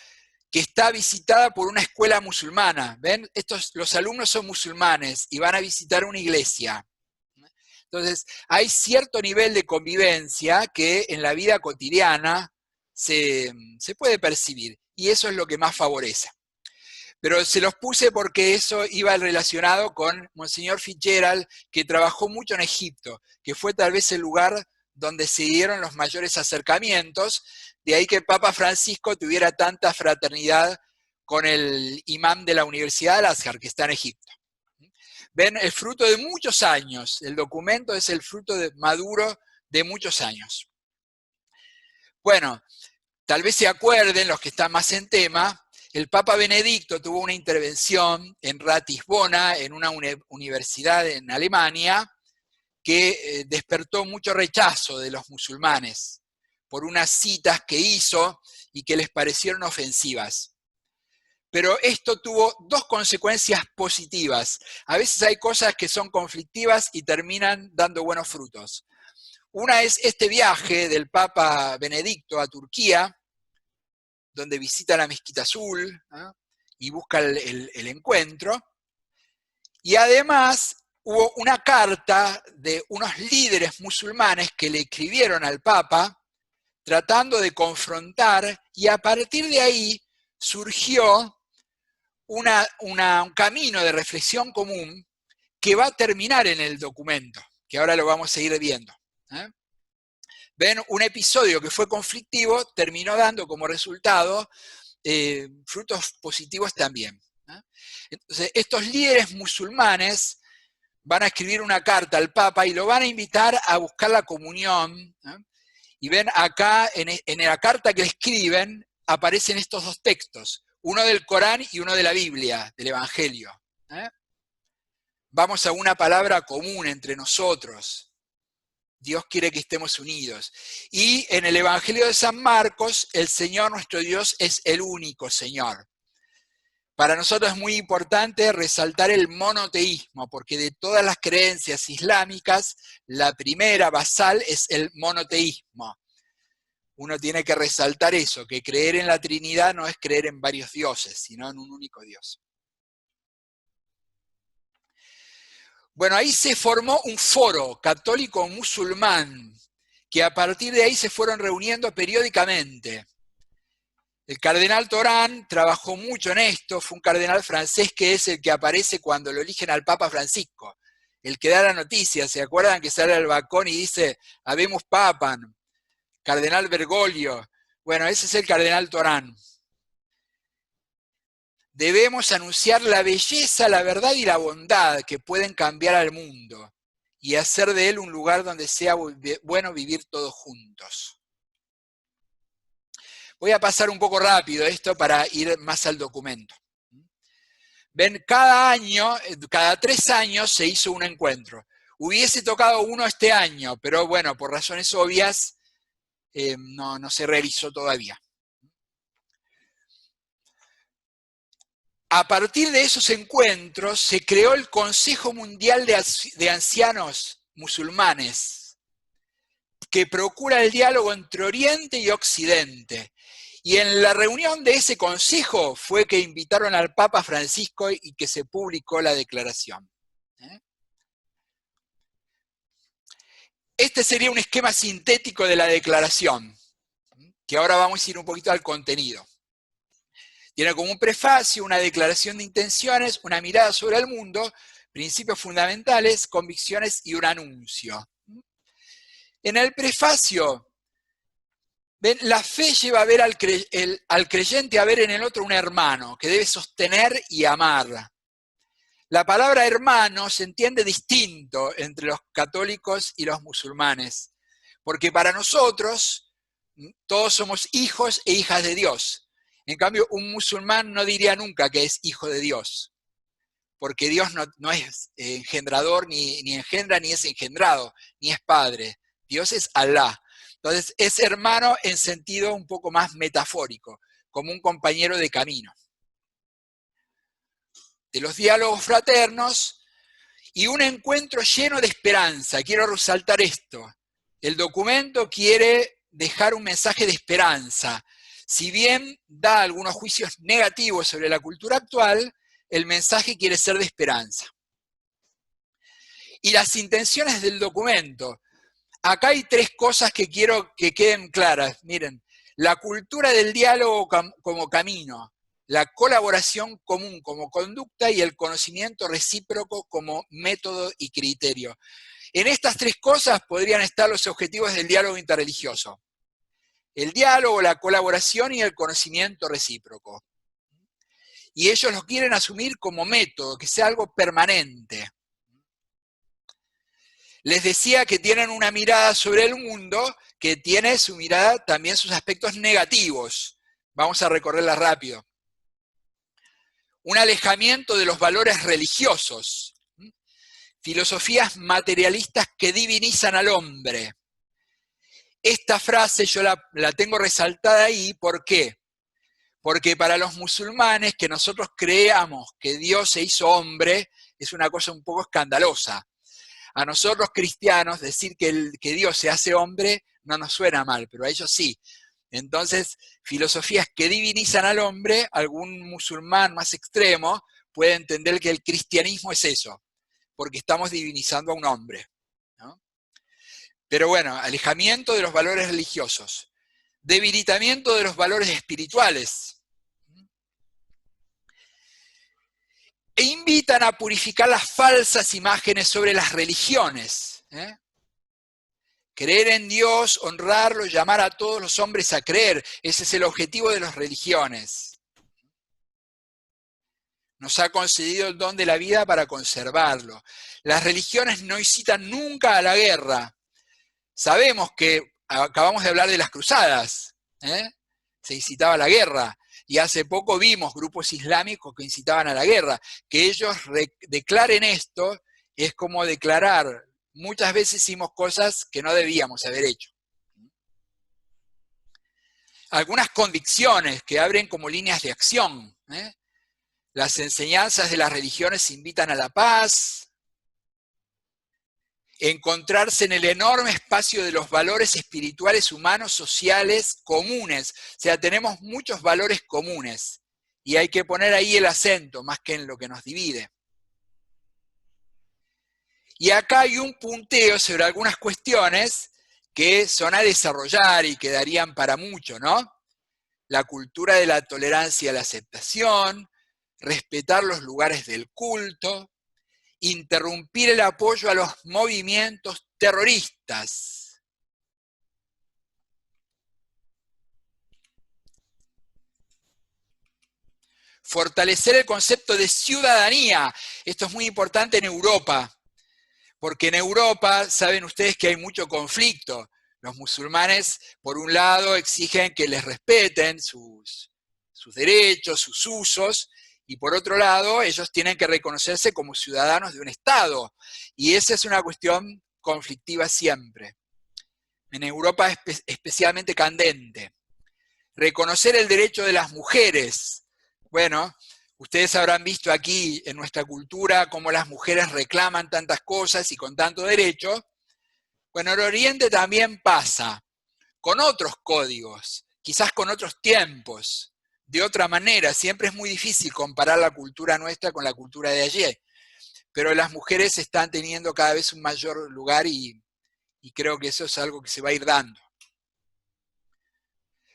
que está visitada por una escuela musulmana. ¿Ven? Los alumnos son musulmanes y van a visitar una iglesia. Entonces, hay cierto nivel de convivencia que en la vida cotidiana se puede percibir, y eso es lo que más favorece. Pero se los puse porque eso iba relacionado con Monseñor Fitzgerald, que trabajó mucho en Egipto, que fue tal vez el lugar donde se dieron los mayores acercamientos, de ahí que el Papa Francisco tuviera tanta fraternidad con el imán de la Universidad de Al-Azhar, que está en Egipto. Ven, el fruto de muchos años, el documento es el fruto maduro de muchos años. Bueno, tal vez se acuerden los que están más en tema, el Papa Benedicto tuvo una intervención en Ratisbona, en una universidad en Alemania, que despertó mucho rechazo de los musulmanes por unas citas que hizo y que les parecieron ofensivas. Pero esto tuvo dos consecuencias positivas. A veces hay cosas que son conflictivas y terminan dando buenos frutos. Una es este viaje del Papa Benedicto a Turquía, donde visita la Mezquita Azul, ¿eh? Y busca el encuentro. Y además hubo una carta de unos líderes musulmanes que le escribieron al Papa tratando de confrontar, y a partir de ahí surgió un camino de reflexión común que va a terminar en el documento, que ahora lo vamos a ir viendo. Ven, un episodio que fue conflictivo terminó dando como resultado frutos positivos también. Entonces, estos líderes musulmanes van a escribir una carta al Papa y lo van a invitar a buscar la comunión. Y ven acá, en la carta que le escriben, aparecen estos dos textos, uno del Corán y uno de la Biblia, del Evangelio. Vamos a una palabra común entre nosotros. Dios quiere que estemos unidos. Y en el Evangelio de San Marcos, el Señor nuestro Dios es el único Señor. Para nosotros es muy importante resaltar el monoteísmo, porque de todas las creencias islámicas, la primera basal es el monoteísmo. Uno tiene que resaltar eso, que creer en la Trinidad no es creer en varios dioses, sino en un único Dios. Bueno, ahí se formó un foro católico-musulmán, que a partir de ahí se fueron reuniendo periódicamente. El cardenal Torán trabajó mucho en esto, fue un cardenal francés que es el que aparece cuando lo eligen al Papa Francisco, el que da la noticia. ¿Se acuerdan que sale al balcón y dice, habemus papam, cardenal Bergoglio? Bueno, ese es el cardenal Torán. Debemos anunciar la belleza, la verdad y la bondad que pueden cambiar al mundo y hacer de él un lugar donde sea bueno vivir todos juntos. Voy a pasar un poco rápido esto para ir más al documento. Ven, cada año, cada 3 años se hizo un encuentro. Hubiese tocado uno este año, pero bueno, por razones obvias no se realizó todavía. A partir de esos encuentros se creó el Consejo Mundial de Ancianos Musulmanes, que procura el diálogo entre Oriente y Occidente. Y en la reunión de ese consejo fue que invitaron al Papa Francisco y que se publicó la declaración. Este sería un esquema sintético de la declaración, que ahora vamos a ir un poquito al contenido. Tiene como un prefacio, una declaración de intenciones, una mirada sobre el mundo, principios fundamentales, convicciones y un anuncio. En el prefacio, ven, la fe lleva a ver al creyente a ver en el otro un hermano que debe sostener y amar. La palabra hermano se entiende distinto entre los católicos y los musulmanes, porque para nosotros todos somos hijos e hijas de Dios. En cambio, un musulmán no diría nunca que es hijo de Dios, porque Dios no es engendrador, ni engendra, ni es engendrado, ni es padre. Dios es Alá. Entonces, es hermano en sentido un poco más metafórico, como un compañero de camino. De los diálogos fraternos y un encuentro lleno de esperanza. Quiero resaltar esto. El documento quiere dejar un mensaje de esperanza. Si bien da algunos juicios negativos sobre la cultura actual, el mensaje quiere ser de esperanza. Y las intenciones del documento. Acá hay 3 cosas que quiero que queden claras. Miren, la cultura del diálogo como camino. la colaboración común como conducta y el conocimiento recíproco como método y criterio. En estas tres cosas podrían estar los objetivos del diálogo interreligioso. El diálogo, la colaboración y el conocimiento recíproco. Y ellos lo quieren asumir como método, que sea algo permanente. Les decía que tienen una mirada sobre el mundo que tiene su mirada también sus aspectos negativos. Vamos a recorrerla rápido. Un alejamiento de los valores religiosos. Filosofías materialistas que divinizan al hombre. Esta frase yo la tengo resaltada ahí, ¿por qué? Porque para los musulmanes que nosotros creamos que Dios se hizo hombre es una cosa un poco escandalosa. A nosotros cristianos decir que Dios se hace hombre no nos suena mal, pero a ellos sí. Entonces, filosofías que divinizan al hombre, algún musulmán más extremo puede entender que el cristianismo es eso, porque estamos divinizando a un hombre, ¿no? Pero bueno, alejamiento de los valores religiosos, debilitamiento de los valores espirituales, e invitan a purificar las falsas imágenes sobre las religiones. Creer en Dios, honrarlo, llamar a todos los hombres a creer. Ese es el objetivo de las religiones. Nos ha concedido el don de la vida para conservarlo. Las religiones no incitan nunca a la guerra. Sabemos que acabamos de hablar de las cruzadas. Se incitaba a la guerra. Y hace poco vimos grupos islámicos que incitaban a la guerra. Que ellos declaren esto es como declarar, muchas veces hicimos cosas que no debíamos haber hecho. Algunas convicciones que abren como líneas de acción. Las enseñanzas de las religiones invitan a la paz, encontrarse en el enorme espacio de los valores espirituales, humanos, sociales, comunes. O sea, tenemos muchos valores comunes y hay que poner ahí el acento más que en lo que nos divide. Y acá hay un punteo sobre algunas cuestiones que son a desarrollar y que darían para mucho, ¿no? La cultura de la tolerancia y la aceptación, respetar los lugares del culto, interrumpir el apoyo a los movimientos terroristas. Fortalecer el concepto de ciudadanía. Esto es muy importante en Europa, porque en Europa saben ustedes que hay mucho conflicto. Los musulmanes, por un lado, exigen que les respeten sus derechos, sus usos, y por otro lado, ellos tienen que reconocerse como ciudadanos de un Estado. Y esa es una cuestión conflictiva siempre. En Europa es especialmente candente. Reconocer el derecho de las mujeres. Bueno, ustedes habrán visto aquí en nuestra cultura cómo las mujeres reclaman tantas cosas y con tanto derecho. Bueno, en Oriente también pasa, con otros códigos, quizás con otros tiempos, de otra manera. Siempre es muy difícil comparar la cultura nuestra con la cultura de ayer, pero las mujeres están teniendo cada vez un mayor lugar y creo que eso es algo que se va a ir dando.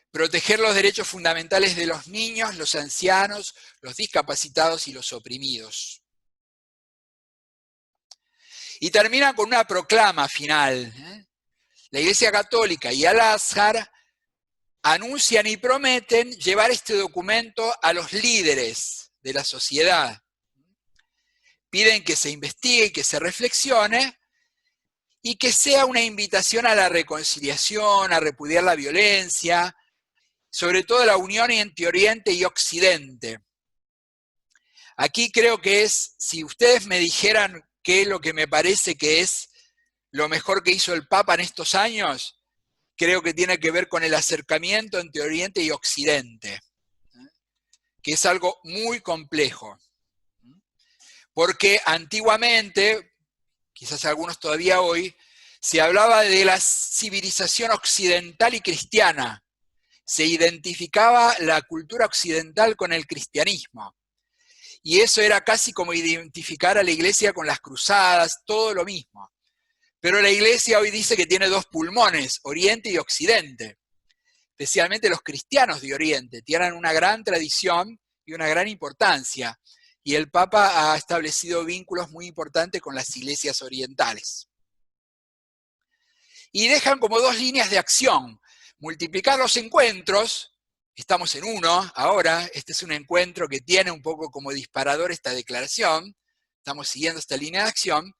Proteger los derechos fundamentales de los niños, los ancianos, los discapacitados y los oprimidos. Y termina con una proclama final. La Iglesia Católica y Al-Azhar anuncian y prometen llevar este documento a los líderes de la sociedad. Piden que se investigue y que se reflexione y que sea una invitación a la reconciliación, a repudiar la violencia, sobre todo la unión entre Oriente y Occidente. Aquí creo que es, si ustedes me dijeran qué es lo que me parece que es lo mejor que hizo el Papa en estos años, creo que tiene que ver con el acercamiento entre Oriente y Occidente, que es algo muy complejo. Porque antiguamente, quizás algunos todavía hoy, se hablaba de la civilización occidental y cristiana. Se identificaba la cultura occidental con el cristianismo. Y eso era casi como identificar a la Iglesia con las cruzadas, todo lo mismo. Pero la Iglesia hoy dice que tiene dos pulmones, Oriente y Occidente. Especialmente los cristianos de Oriente tienen una gran tradición y una gran importancia. Y el Papa ha establecido vínculos muy importantes con las iglesias orientales. Y dejan como dos líneas de acción. Multiplicar los encuentros, estamos en uno ahora, este es un encuentro que tiene un poco como disparador esta declaración, estamos siguiendo esta línea de acción,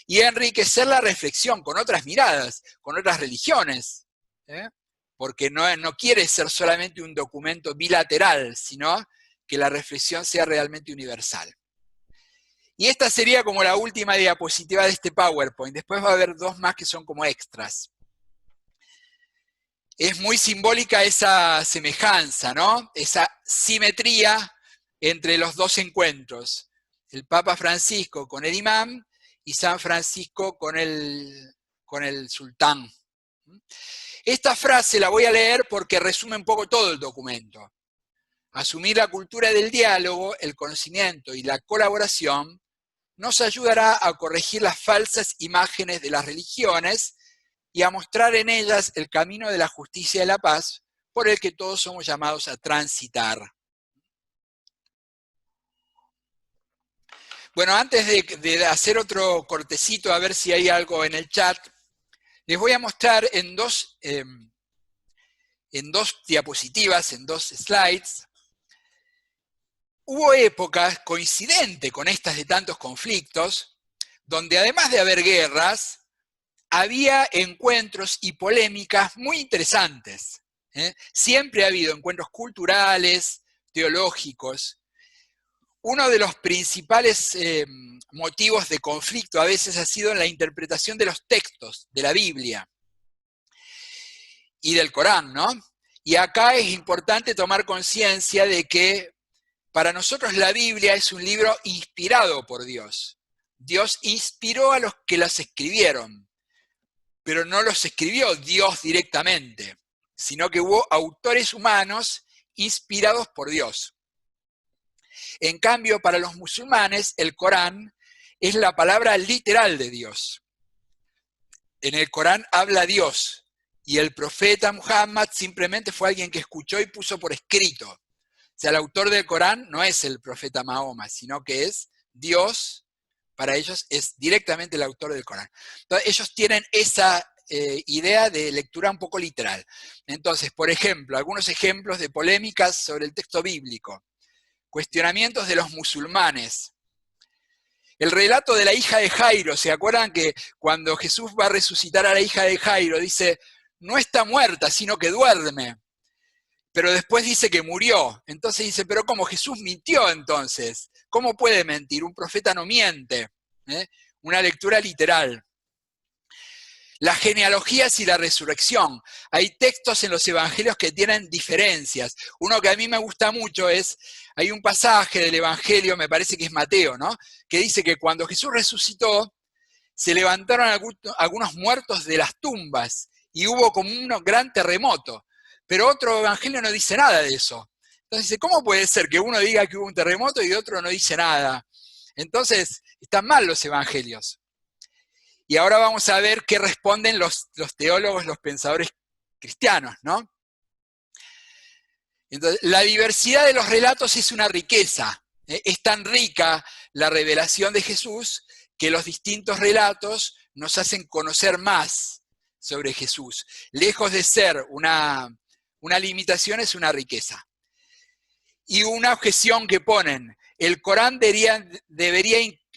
y enriquecer la reflexión con otras miradas, con otras religiones, porque no quiere ser solamente un documento bilateral, sino que la reflexión sea realmente universal. Y esta sería como la última diapositiva de este PowerPoint. Después va a haber dos más que son como extras. Es muy simbólica esa semejanza, ¿no? Esa simetría entre los dos encuentros. El Papa Francisco con el imán y San Francisco con el sultán. Esta frase la voy a leer porque resume un poco todo el documento. Asumir la cultura del diálogo, el conocimiento y la colaboración nos ayudará a corregir las falsas imágenes de las religiones y a mostrar en ellas el camino de la justicia y la paz por el que todos somos llamados a transitar. Bueno, antes de hacer otro cortecito a ver si hay algo en el chat, les voy a mostrar en dos diapositivas, en dos slides. Hubo épocas coincidentes con estas de tantos conflictos, donde además de haber guerras, había encuentros y polémicas muy interesantes. Siempre ha habido encuentros culturales, teológicos. Uno de los principales motivos de conflicto a veces ha sido en la interpretación de los textos de la Biblia y del Corán, ¿no? Y acá es importante tomar conciencia de que para nosotros la Biblia es un libro inspirado por Dios. Dios inspiró a los que las escribieron, pero no los escribió Dios directamente, sino que hubo autores humanos inspirados por Dios. En cambio, para los musulmanes, el Corán es la palabra literal de Dios. En el Corán habla Dios, y el profeta Muhammad simplemente fue alguien que escuchó y puso por escrito. O sea, el autor del Corán no es el profeta Mahoma, sino que es Dios. Para ellos es directamente el autor del Corán. Entonces, ellos tienen esa idea de lectura un poco literal. Entonces, por ejemplo, algunos ejemplos de polémicas sobre el texto bíblico. Cuestionamientos de los musulmanes. El relato de la hija de Jairo, ¿se acuerdan que cuando Jesús va a resucitar a la hija de Jairo, dice, no está muerta, sino que duerme? Pero después dice que murió. Entonces dice, pero ¿cómo Jesús mintió entonces? ¿Cómo puede mentir? Un profeta no miente. Una lectura literal. Las genealogías y la resurrección. Hay textos en los evangelios que tienen diferencias. Uno que a mí me gusta mucho hay un pasaje del evangelio, me parece que es Mateo, ¿no? Que dice que cuando Jesús resucitó, se levantaron algunos muertos de las tumbas y hubo como un gran terremoto. Pero otro evangelio no dice nada de eso. Entonces dice, ¿cómo puede ser que uno diga que hubo un terremoto y otro no dice nada? Entonces, están mal los evangelios. Y ahora vamos a ver qué responden los teólogos, los pensadores cristianos, ¿no? Entonces, la diversidad de los relatos es una riqueza. Es tan rica la revelación de Jesús que los distintos relatos nos hacen conocer más sobre Jesús. Lejos de ser una limitación, es una riqueza. Y una objeción que ponen, el Corán debería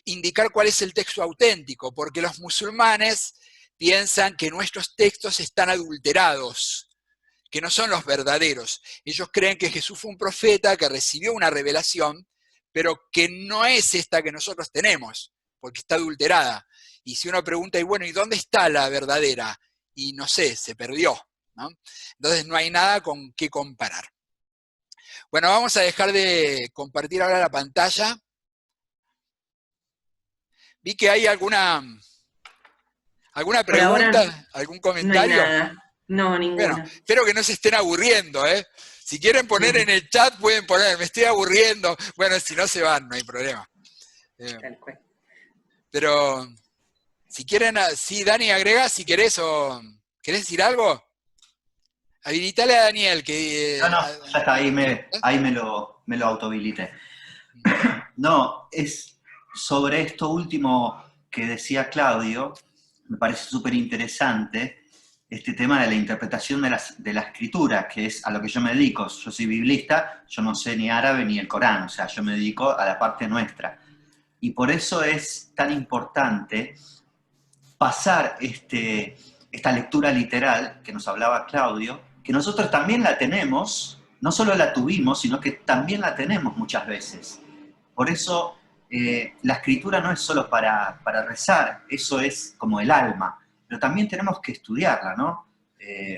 indicar cuál es el texto auténtico, porque los musulmanes piensan que nuestros textos están adulterados, que no son los verdaderos. Ellos creen que Jesús fue un profeta que recibió una revelación, pero que no es esta que nosotros tenemos, porque está adulterada. Y si uno pregunta, y bueno, ¿y dónde está la verdadera? Y no sé, se perdió, ¿no? Entonces no hay nada con qué comparar. Bueno, vamos a dejar de compartir ahora la pantalla. Vi que hay alguna pregunta, algún comentario. No hay nada, no, ninguna. Bueno, espero que no se estén aburriendo, ¿eh? Si quieren poner en el chat, pueden poner, me estoy aburriendo. Bueno, si no se van, no hay problema. Pero, si quieren, sí, Dani, agrega si querés, o ¿querés decir algo? Habilitale a Daniel, que... No, ya está, ahí me lo autohabilité. No, es sobre esto último que decía Claudio, me parece súper interesante este tema de la interpretación de la escritura, que es a lo que yo me dedico. Yo soy biblista, yo no sé ni árabe ni el Corán, o sea, yo me dedico a la parte nuestra. Y por eso es tan importante pasar esta lectura literal que nos hablaba Claudio, que nosotros también la tenemos, no solo la tuvimos, sino que también la tenemos muchas veces. Por eso la escritura no es solo para rezar, eso es como el alma, pero también tenemos que estudiarla, ¿no?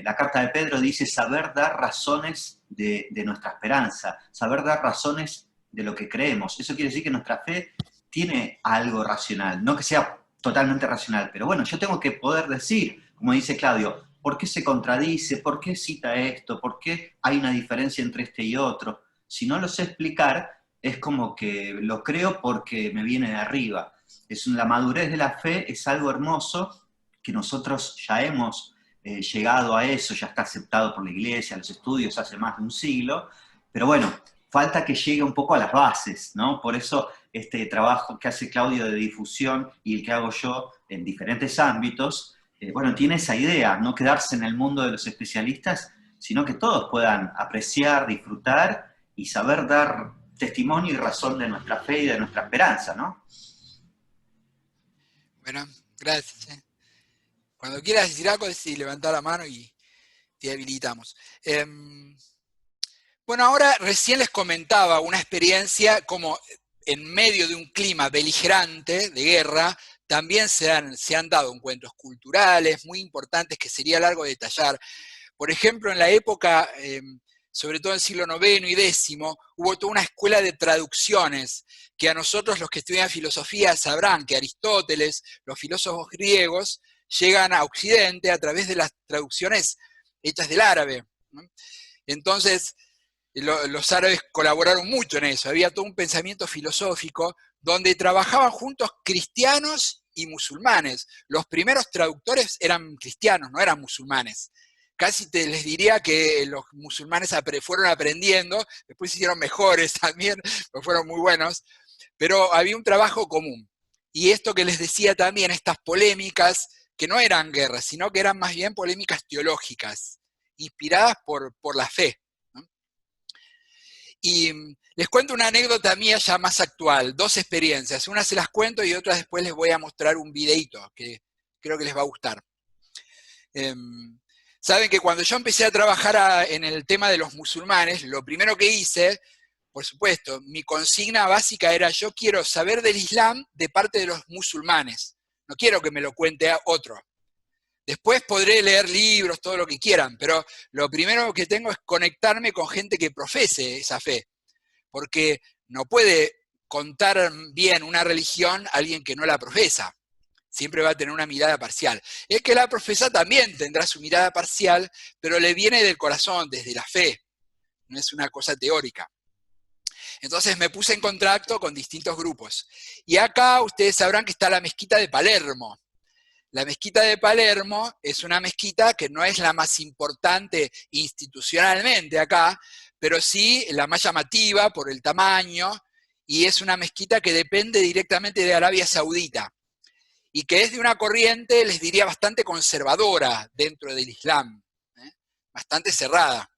La carta de Pedro dice saber dar razones de nuestra esperanza, saber dar razones de lo que creemos. Eso quiere decir que nuestra fe tiene algo racional, no que sea totalmente racional, pero bueno, yo tengo que poder decir, como dice Claudio, ¿por qué se contradice? ¿Por qué cita esto? ¿Por qué hay una diferencia entre este y otro? Si no lo sé explicar, es como que lo creo porque me viene de arriba. La madurez de la fe es algo hermoso que nosotros ya hemos llegado a eso, ya está aceptado por la iglesia, los estudios hace más de un siglo, pero bueno, falta que llegue un poco a las bases, ¿no? Por eso este trabajo que hace Claudio de difusión y el que hago yo en diferentes ámbitos, bueno, tiene esa idea, no quedarse en el mundo de los especialistas, sino que todos puedan apreciar, disfrutar y saber dar testimonio y razón de nuestra fe y de nuestra esperanza, ¿no? Bueno, gracias. Cuando quieras decir algo, levanta la mano y te habilitamos. Bueno, ahora recién les comentaba una experiencia como en medio de un clima beligerante de guerra, también se han dado encuentros culturales muy importantes que sería largo detallar. Por ejemplo, en la época, sobre todo en el siglo IX y X, hubo toda una escuela de traducciones, que a nosotros los que estudian filosofía sabrán que Aristóteles, los filósofos griegos, llegan a Occidente a través de las traducciones hechas del árabe, ¿no? Entonces, los árabes colaboraron mucho en eso, había todo un pensamiento filosófico donde trabajaban juntos cristianos y musulmanes. Los primeros traductores eran cristianos, no eran musulmanes. Casi les diría que los musulmanes fueron aprendiendo, después se hicieron mejores también, pues fueron muy buenos, pero había un trabajo común. Y esto que les decía también, estas polémicas, que no eran guerras, sino que eran más bien polémicas teológicas, inspiradas por la fe, ¿no? Y les cuento una anécdota mía ya más actual, dos experiencias. Una se las cuento y otra después les voy a mostrar un videito que creo que les va a gustar. Saben que cuando yo empecé a trabajar en el tema de los musulmanes, lo primero que hice, por supuesto, mi consigna básica era yo quiero saber del Islam de parte de los musulmanes. No quiero que me lo cuente a otro. Después podré leer libros, todo lo que quieran, pero lo primero que tengo es conectarme con gente que profese esa fe, porque no puede contar bien una religión a alguien que no la profesa. Siempre va a tener una mirada parcial. El que la profesa también tendrá su mirada parcial, pero le viene del corazón, desde la fe, no es una cosa teórica. Entonces me puse en contacto con distintos grupos. Y acá ustedes sabrán que está la mezquita de Palermo. La mezquita de Palermo es una mezquita que no es la más importante institucionalmente acá, pero sí la más llamativa por el tamaño, y es una mezquita que depende directamente de Arabia Saudita, y que es de una corriente, les diría, bastante conservadora dentro del Islam, bastante cerrada.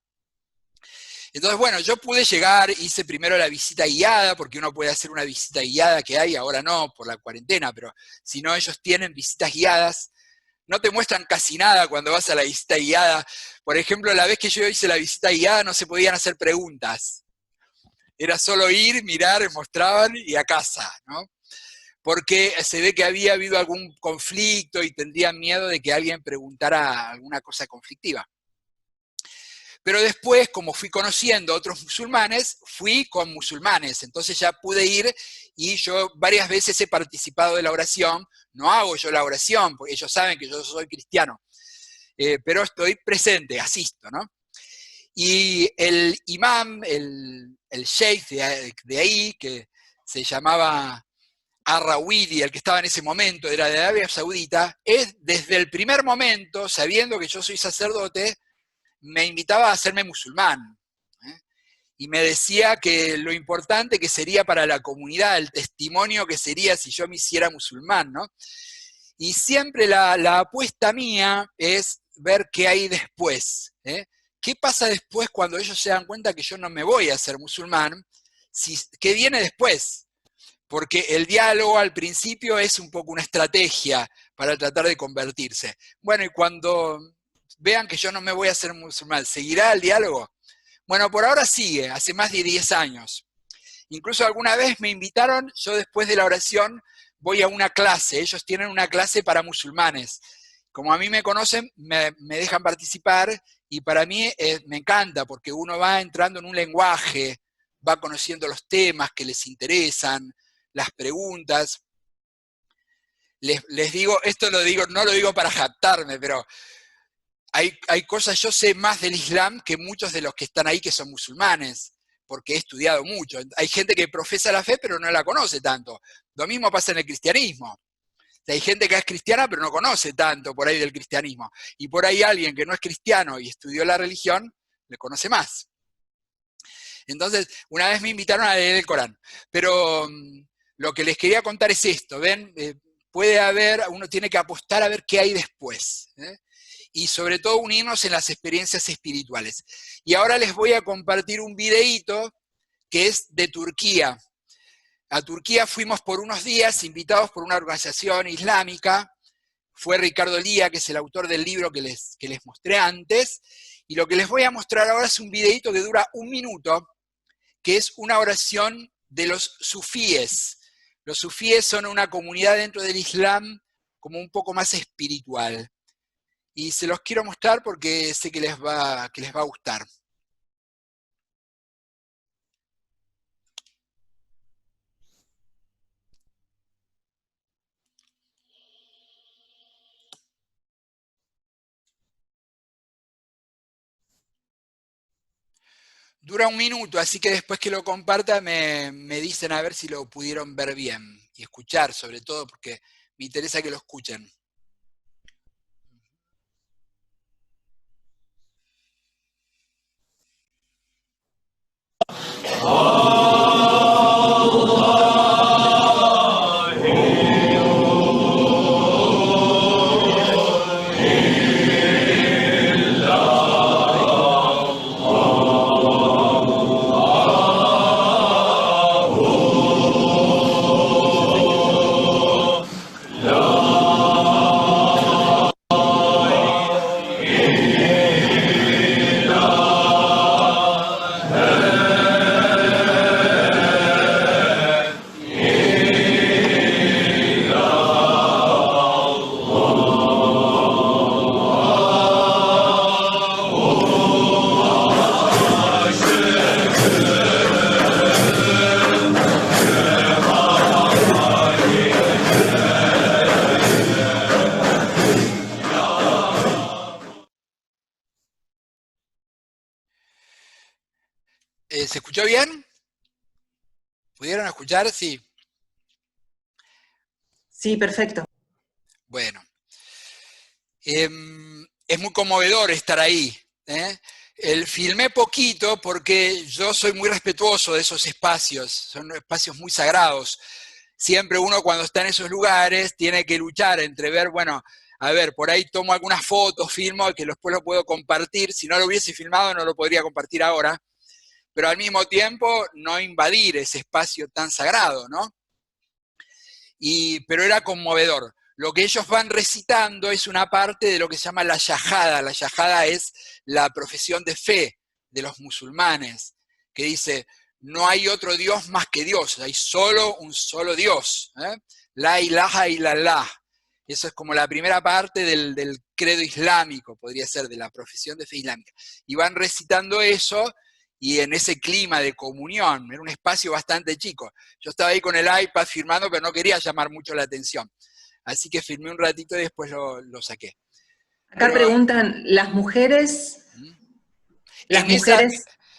Entonces, bueno, yo pude llegar, hice primero la visita guiada, porque uno puede hacer una visita guiada que hay, ahora no, por la cuarentena, pero si no, ellos tienen visitas guiadas. No te muestran casi nada cuando vas a la visita guiada. Por ejemplo, la vez que yo hice la visita guiada no se podían hacer preguntas. Era solo ir, mirar, mostraban y a casa, ¿no? Porque se ve que había habido algún conflicto y tendrían miedo de que alguien preguntara alguna cosa conflictiva. Pero después, como fui conociendo a otros musulmanes, fui con musulmanes, entonces ya pude ir y yo varias veces he participado de la oración. No hago yo la oración, porque ellos saben que yo soy cristiano, pero estoy presente, asisto, ¿no? Y el imam, el sheikh de ahí, que se llamaba Arrawili, el que estaba en ese momento, era de Arabia Saudita, es desde el primer momento, sabiendo que yo soy sacerdote, me invitaba a hacerme musulmán. Y me decía que lo importante que sería para la comunidad, el testimonio que sería si yo me hiciera musulmán, ¿no? Y siempre la apuesta mía es ver qué hay después. ¿Qué pasa después cuando ellos se dan cuenta que yo no me voy a hacer musulmán? ¿Qué viene después? Porque el diálogo al principio es un poco una estrategia para tratar de convertirse. Bueno, y cuando vean que yo no me voy a hacer musulmán, ¿seguirá el diálogo? Bueno, por ahora sigue, hace más de 10 años. Incluso alguna vez me invitaron, yo después de la oración voy a una clase, ellos tienen una clase para musulmanes. Como a mí me conocen, me dejan participar y para mí me encanta porque uno va entrando en un lenguaje, va conociendo los temas que les interesan, las preguntas. Les digo, esto no lo digo para jactarme, pero hay cosas, yo sé más del Islam que muchos de los que están ahí que son musulmanes, porque he estudiado mucho. Hay gente que profesa la fe pero no la conoce tanto. Lo mismo pasa en el cristianismo. Hay gente que es cristiana pero no conoce tanto por ahí del cristianismo. Y por ahí alguien que no es cristiano y estudió la religión, le conoce más. Entonces, una vez me invitaron a leer el Corán. Pero lo que les quería contar es esto, ¿ven? Puede haber, uno tiene que apostar a ver qué hay después. Y sobre todo unirnos en las experiencias espirituales. Y ahora les voy a compartir un videíto que es de Turquía. A Turquía fuimos por unos días invitados por una organización islámica. Fue Ricardo Lía, que es el autor del libro que les mostré antes. Y lo que les voy a mostrar ahora es un videíto que dura 1 minuto, que es una oración de los sufíes. Los sufíes son una comunidad dentro del Islam como un poco más espiritual. Y se los quiero mostrar porque sé que les va a gustar. Dura 1 minuto, así que después que lo comparta me dicen a ver si lo pudieron ver bien y escuchar, sobre todo porque me interesa que lo escuchen. ¿Se escuchó bien? ¿Pudieron escuchar? Sí. Sí, perfecto. Bueno. Es muy conmovedor estar ahí. Filmé poquito porque yo soy muy respetuoso de esos espacios, son espacios muy sagrados. Siempre uno cuando está en esos lugares tiene que luchar entre ver, bueno, a ver, por ahí tomo algunas fotos, filmo, que después lo puedo compartir. Si no lo hubiese filmado no lo podría compartir ahora. Pero al mismo tiempo no invadir ese espacio tan sagrado, ¿no? Pero era conmovedor. Lo que ellos van recitando es una parte de lo que se llama la yajada. La yajada es la profesión de fe de los musulmanes, que dice, no hay otro Dios más que Dios, hay solo un solo Dios. La ilaha illallah. Eso es como la primera parte del credo islámico, podría ser, de la profesión de fe islámica. Y van recitando eso, y en ese clima de comunión, era un espacio bastante chico. Yo estaba ahí con el iPad filmando, pero no quería llamar mucho la atención. Así que filmé un ratito y después lo saqué. Acá Pero, preguntan, ¿las mujeres?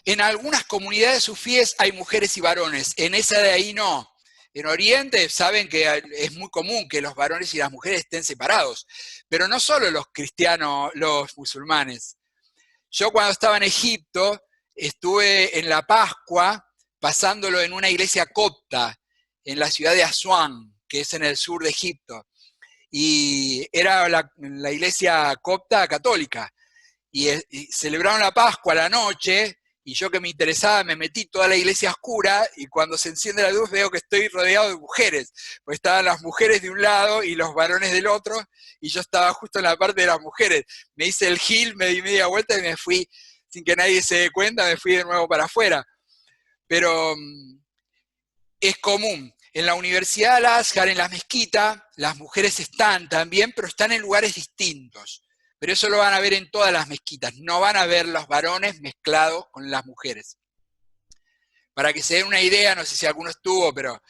En algunas comunidades sufíes hay mujeres y varones, en esa de ahí no. En Oriente saben que es muy común que los varones y las mujeres estén separados, pero no solo los cristianos, los musulmanes. Yo cuando estaba en Egipto, estuve en la Pascua pasándolo en una iglesia copta, en la ciudad de Asuán, que es en el sur de Egipto. Y era la iglesia copta católica. Y celebraron la Pascua a la noche, y yo que me interesaba me metí toda la iglesia oscura, y cuando se enciende la luz veo que estoy rodeado de mujeres, pues estaban las mujeres de un lado y los varones del otro, y yo estaba justo en la parte de las mujeres. Me hice el gil, me di media vuelta y me fui, sin que nadie se dé cuenta, me fui de nuevo para afuera. Pero es común. En la Universidad de Al-Azhar, en la mezquita, las mujeres están también, pero están en lugares distintos. Pero eso lo van a ver en todas las mezquitas. No van a ver los varones mezclados con las mujeres. Para que se den una idea, no sé si alguno estuvo, pero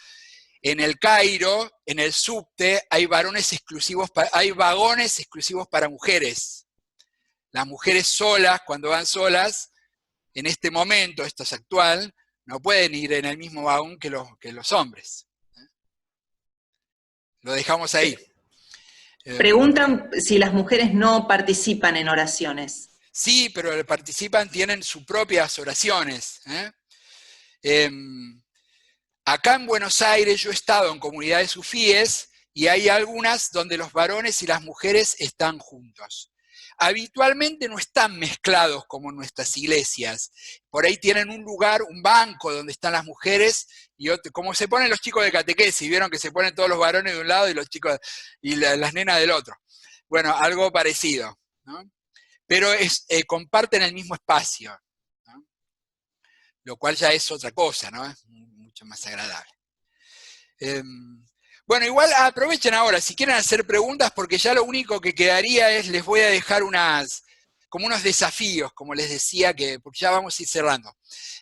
en el Cairo, en el subte, hay hay vagones exclusivos para mujeres. Las mujeres solas, cuando van solas, en este momento, esto es actual, no pueden ir en el mismo vagón que los hombres. Lo dejamos ahí. Preguntan si las mujeres no participan en oraciones. Sí, pero participan, tienen sus propias oraciones. Acá en Buenos Aires yo he estado en comunidades sufíes y hay algunas donde los varones y las mujeres están juntos. Habitualmente no están mezclados como en nuestras iglesias. Por ahí tienen un lugar, un banco donde están las mujeres y otro, como se ponen los chicos de catequesis, vieron que se ponen todos los varones de un lado y los chicos y las nenas del otro. Bueno, algo parecido, ¿no? Pero comparten el mismo espacio, ¿no? Lo cual ya es otra cosa, ¿no? Es mucho más agradable. Bueno, igual aprovechen ahora, si quieren hacer preguntas, porque ya lo único que quedaría es, les voy a dejar como unos desafíos, como les decía, porque ya vamos a ir cerrando.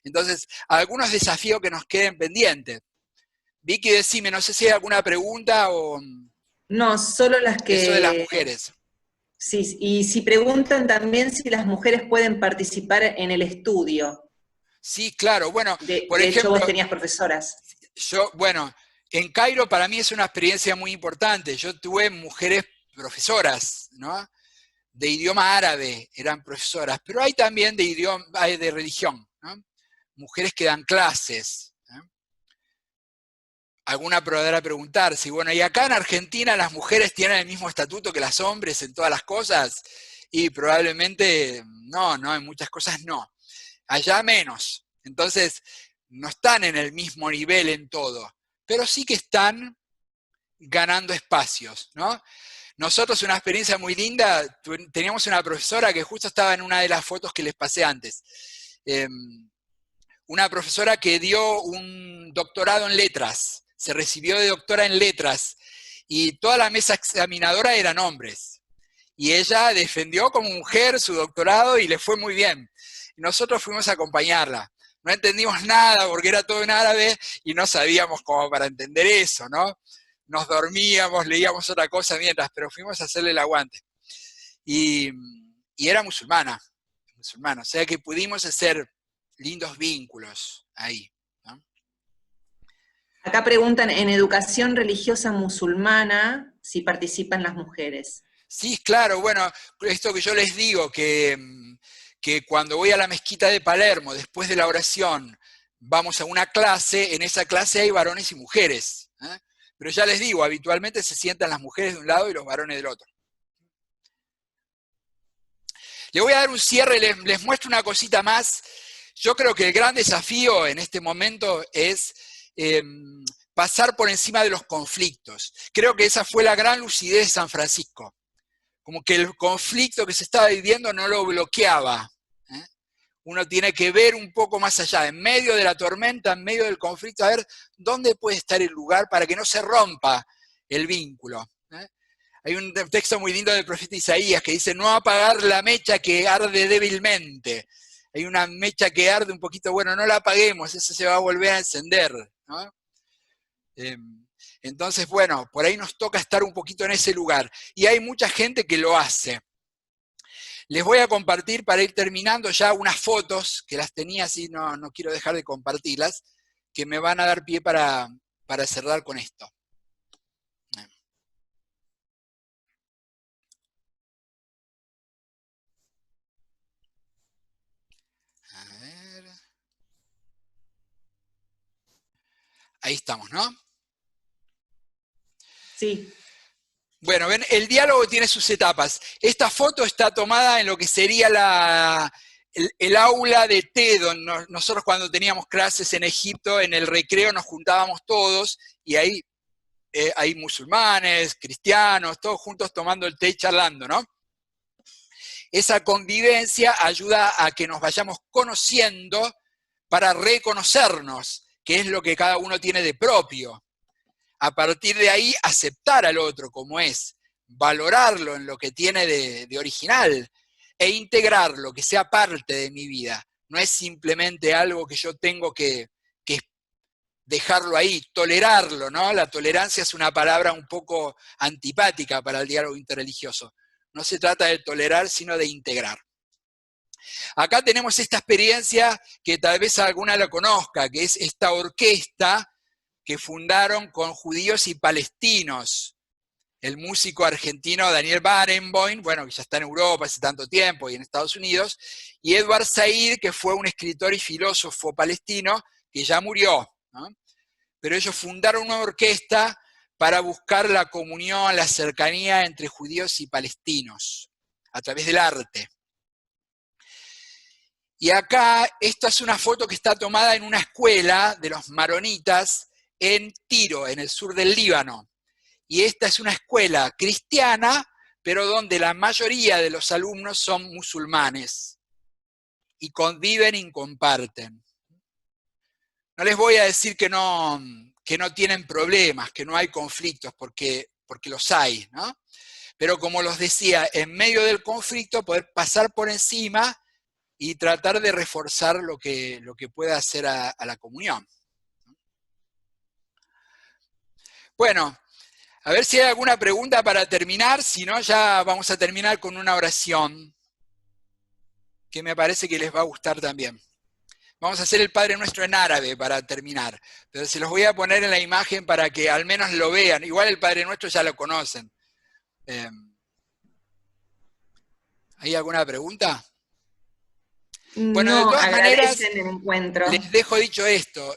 Entonces, algunos desafíos que nos queden pendientes. Vicky, decime, no sé si hay alguna pregunta o... No, solo las que... Eso de las mujeres. Sí, y si preguntan también si las mujeres pueden participar en el estudio. Sí, claro, bueno, por de hecho ejemplo... vos tenías profesoras. Bueno, en Cairo para mí es una experiencia muy importante. Yo tuve mujeres profesoras, ¿no? De idioma árabe eran profesoras, pero hay también hay de religión, ¿no? Mujeres que dan clases, ¿no? Alguna podrá preguntar si, bueno, y acá en Argentina las mujeres tienen el mismo estatuto que los hombres en todas las cosas, y probablemente no, en muchas cosas no. Allá menos. Entonces, no están en el mismo nivel en todo, pero sí que están ganando espacios, ¿no? Nosotros, una experiencia muy linda, teníamos una profesora que justo estaba en una de las fotos que les pasé antes. Una profesora que dio un doctorado en letras, se recibió de doctora en letras, y toda la mesa examinadora eran hombres. Y ella defendió como mujer su doctorado y le fue muy bien. Y nosotros fuimos a acompañarla. No entendimos nada porque era todo en árabe y no sabíamos cómo para entender eso, ¿no? Nos dormíamos, leíamos otra cosa mientras, pero fuimos a hacerle el aguante. Y era musulmana, o sea que pudimos hacer lindos vínculos ahí, ¿no? Acá preguntan, en educación religiosa musulmana, si participan las mujeres. Sí, claro, bueno, esto que yo les digo, que cuando voy a la mezquita de Palermo, después de la oración, vamos a una clase, en esa clase hay varones y mujeres, ¿eh? Pero ya les digo, habitualmente se sientan las mujeres de un lado y los varones del otro. Le voy a dar un cierre, les muestro una cosita más. Yo creo que el gran desafío en este momento es pasar por encima de los conflictos. Creo que esa fue la gran lucidez de San Francisco. Como que el conflicto que se estaba viviendo no lo bloqueaba. Uno tiene que ver un poco más allá, en medio de la tormenta, en medio del conflicto, a ver dónde puede estar el lugar para que no se rompa el vínculo. Hay un texto muy lindo del profeta Isaías que dice, no apagar la mecha que arde débilmente. Hay una mecha que arde un poquito, bueno, no la apaguemos, eso se va a volver a encender, ¿no? Entonces, bueno, por ahí nos toca estar un poquito en ese lugar. Y hay mucha gente que lo hace. Les voy a compartir para ir terminando ya unas fotos, que las tenía así, no quiero dejar de compartirlas, que me van a dar pie para cerrar con esto. Ahí estamos, ¿no? Sí. Bueno, ven, el diálogo tiene sus etapas. Esta foto está tomada en lo que sería el aula de té, donde nosotros cuando teníamos clases en Egipto, en el recreo nos juntábamos todos, y ahí hay musulmanes, cristianos, todos juntos tomando el té y charlando, ¿no? Esa convivencia ayuda a que nos vayamos conociendo para reconocernos, que es lo que cada uno tiene de propio. A partir de ahí, aceptar al otro como es, valorarlo en lo que tiene de original e integrarlo, que sea parte de mi vida. No es simplemente algo que yo tengo que dejarlo ahí, tolerarlo, ¿no? La tolerancia es una palabra un poco antipática para el diálogo interreligioso. No se trata de tolerar, sino de integrar. Acá tenemos esta experiencia que tal vez alguna la conozca, que es esta orquesta que fundaron con judíos y palestinos. El músico argentino Daniel Barenboim, bueno, que ya está en Europa hace tanto tiempo y en Estados Unidos, y Edward Said, que fue un escritor y filósofo palestino que ya murió, ¿no? Pero ellos fundaron una orquesta para buscar la comunión, la cercanía entre judíos y palestinos, a través del arte. Y acá, esta es una foto que está tomada en una escuela de los maronitas en Tiro, en el sur del Líbano. Y esta es una escuela cristiana, pero donde la mayoría de los alumnos son musulmanes. Y conviven y comparten. No les voy a decir que no tienen problemas, que no hay conflictos, porque los hay, ¿no? Pero como los decía, en medio del conflicto poder pasar por encima y tratar de reforzar lo que pueda hacer a la comunión. Bueno, a ver si hay alguna pregunta para terminar, si no ya vamos a terminar con una oración que me parece que les va a gustar también. Vamos a hacer el Padre Nuestro en árabe para terminar, pero se los voy a poner en la imagen para que al menos lo vean. Igual el Padre Nuestro ya lo conocen. ¿Hay alguna pregunta? Bueno, de todas maneras, el encuentro. les dejo dicho esto.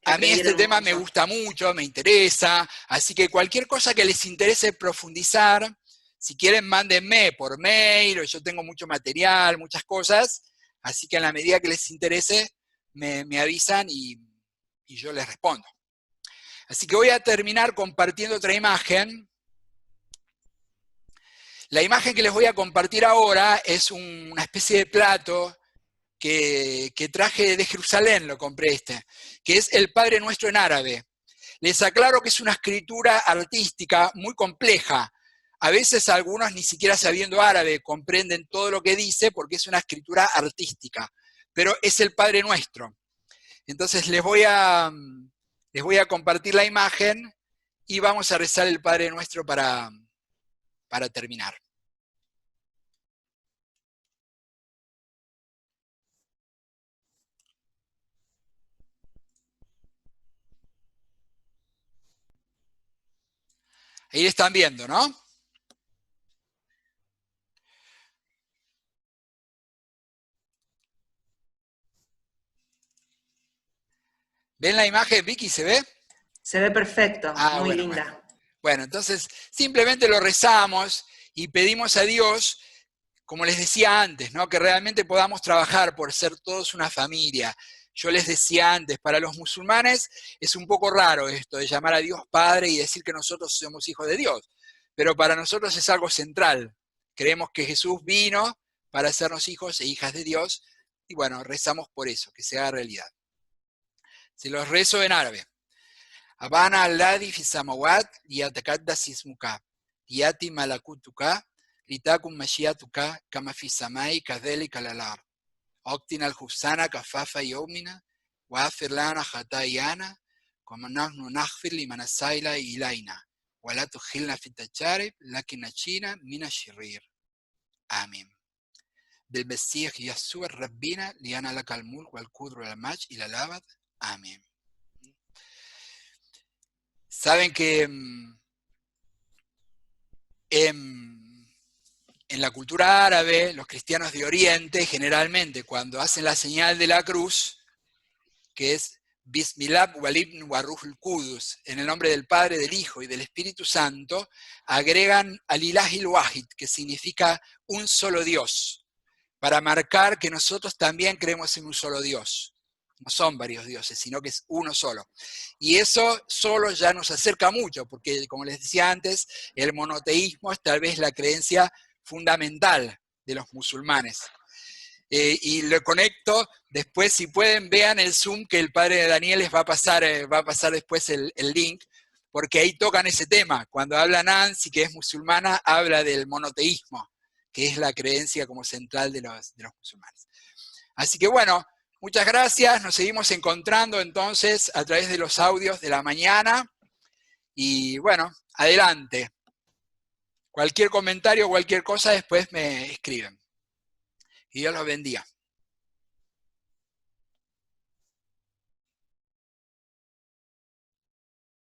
A mí este tema me gusta mucho, me interesa, así que cualquier cosa que les interese profundizar, si quieren mándenme por mail, o yo tengo mucho material, muchas cosas, así que en la medida que les interese, me avisan y yo les respondo. Así que voy a terminar compartiendo otra imagen. La imagen que les voy a compartir ahora es una especie de plato que traje de Jerusalén, lo compré que es el Padre Nuestro en árabe. Les aclaro que es una escritura artística muy compleja. A veces algunos ni siquiera sabiendo árabe comprenden todo lo que dice porque es una escritura artística, pero es el Padre Nuestro. Entonces les voy a compartir la imagen y vamos a rezar el Padre Nuestro para terminar. Ahí están viendo, ¿no? ¿Ven la imagen, Vicky? ¿Se ve? Se ve perfecto, muy bueno, linda. Bueno, entonces simplemente lo rezamos y pedimos a Dios, como les decía antes, ¿no? Que realmente podamos trabajar por ser todos una familia. Yo les decía antes, para los musulmanes es un poco raro esto de llamar a Dios Padre y decir que nosotros somos hijos de Dios, pero para nosotros es algo central. Creemos que Jesús vino para hacernos hijos e hijas de Dios y bueno, rezamos por eso, que sea realidad. Se los rezo en árabe. Abana alladhi fi samawat liyataqaddas ismuka, liyati malakutuka, litakum mashiatuka, kama fi samai kadhalika alal ard. Octina al-Hufsana kafafa yawmina, wa afir lana khatayana, como nahnu naghfir liman asayla ilayna, wa la tukhilna fi tajarib, lakin nachina min ash-shirir. Amén. Del Mesías Yeshua Rabbina, liana laka al-mulk wal qudru wal majd ila al-abad. Amén. Saben que en la cultura árabe, los cristianos de Oriente, generalmente, cuando hacen la señal de la cruz, que es Bismillah Walibn Warruhul Kudus, en el nombre del Padre, del Hijo y del Espíritu Santo, agregan al Ilahil Wahid, que significa un solo Dios, para marcar que nosotros también creemos en un solo Dios. No son varios dioses, sino que es uno solo. Y eso solo ya nos acerca mucho, porque como les decía antes, el monoteísmo es tal vez la creencia fundamental de los musulmanes. Y lo conecto, después si pueden vean el Zoom que el padre Daniel les va a pasar después el link, porque ahí tocan ese tema. Cuando habla Nancy, que es musulmana, habla del monoteísmo, que es la creencia como central de los musulmanes. Así que bueno, muchas gracias, nos seguimos encontrando entonces a través de los audios de la mañana, y bueno, adelante. Cualquier comentario, cualquier cosa, después me escriben. Y Dios los bendiga.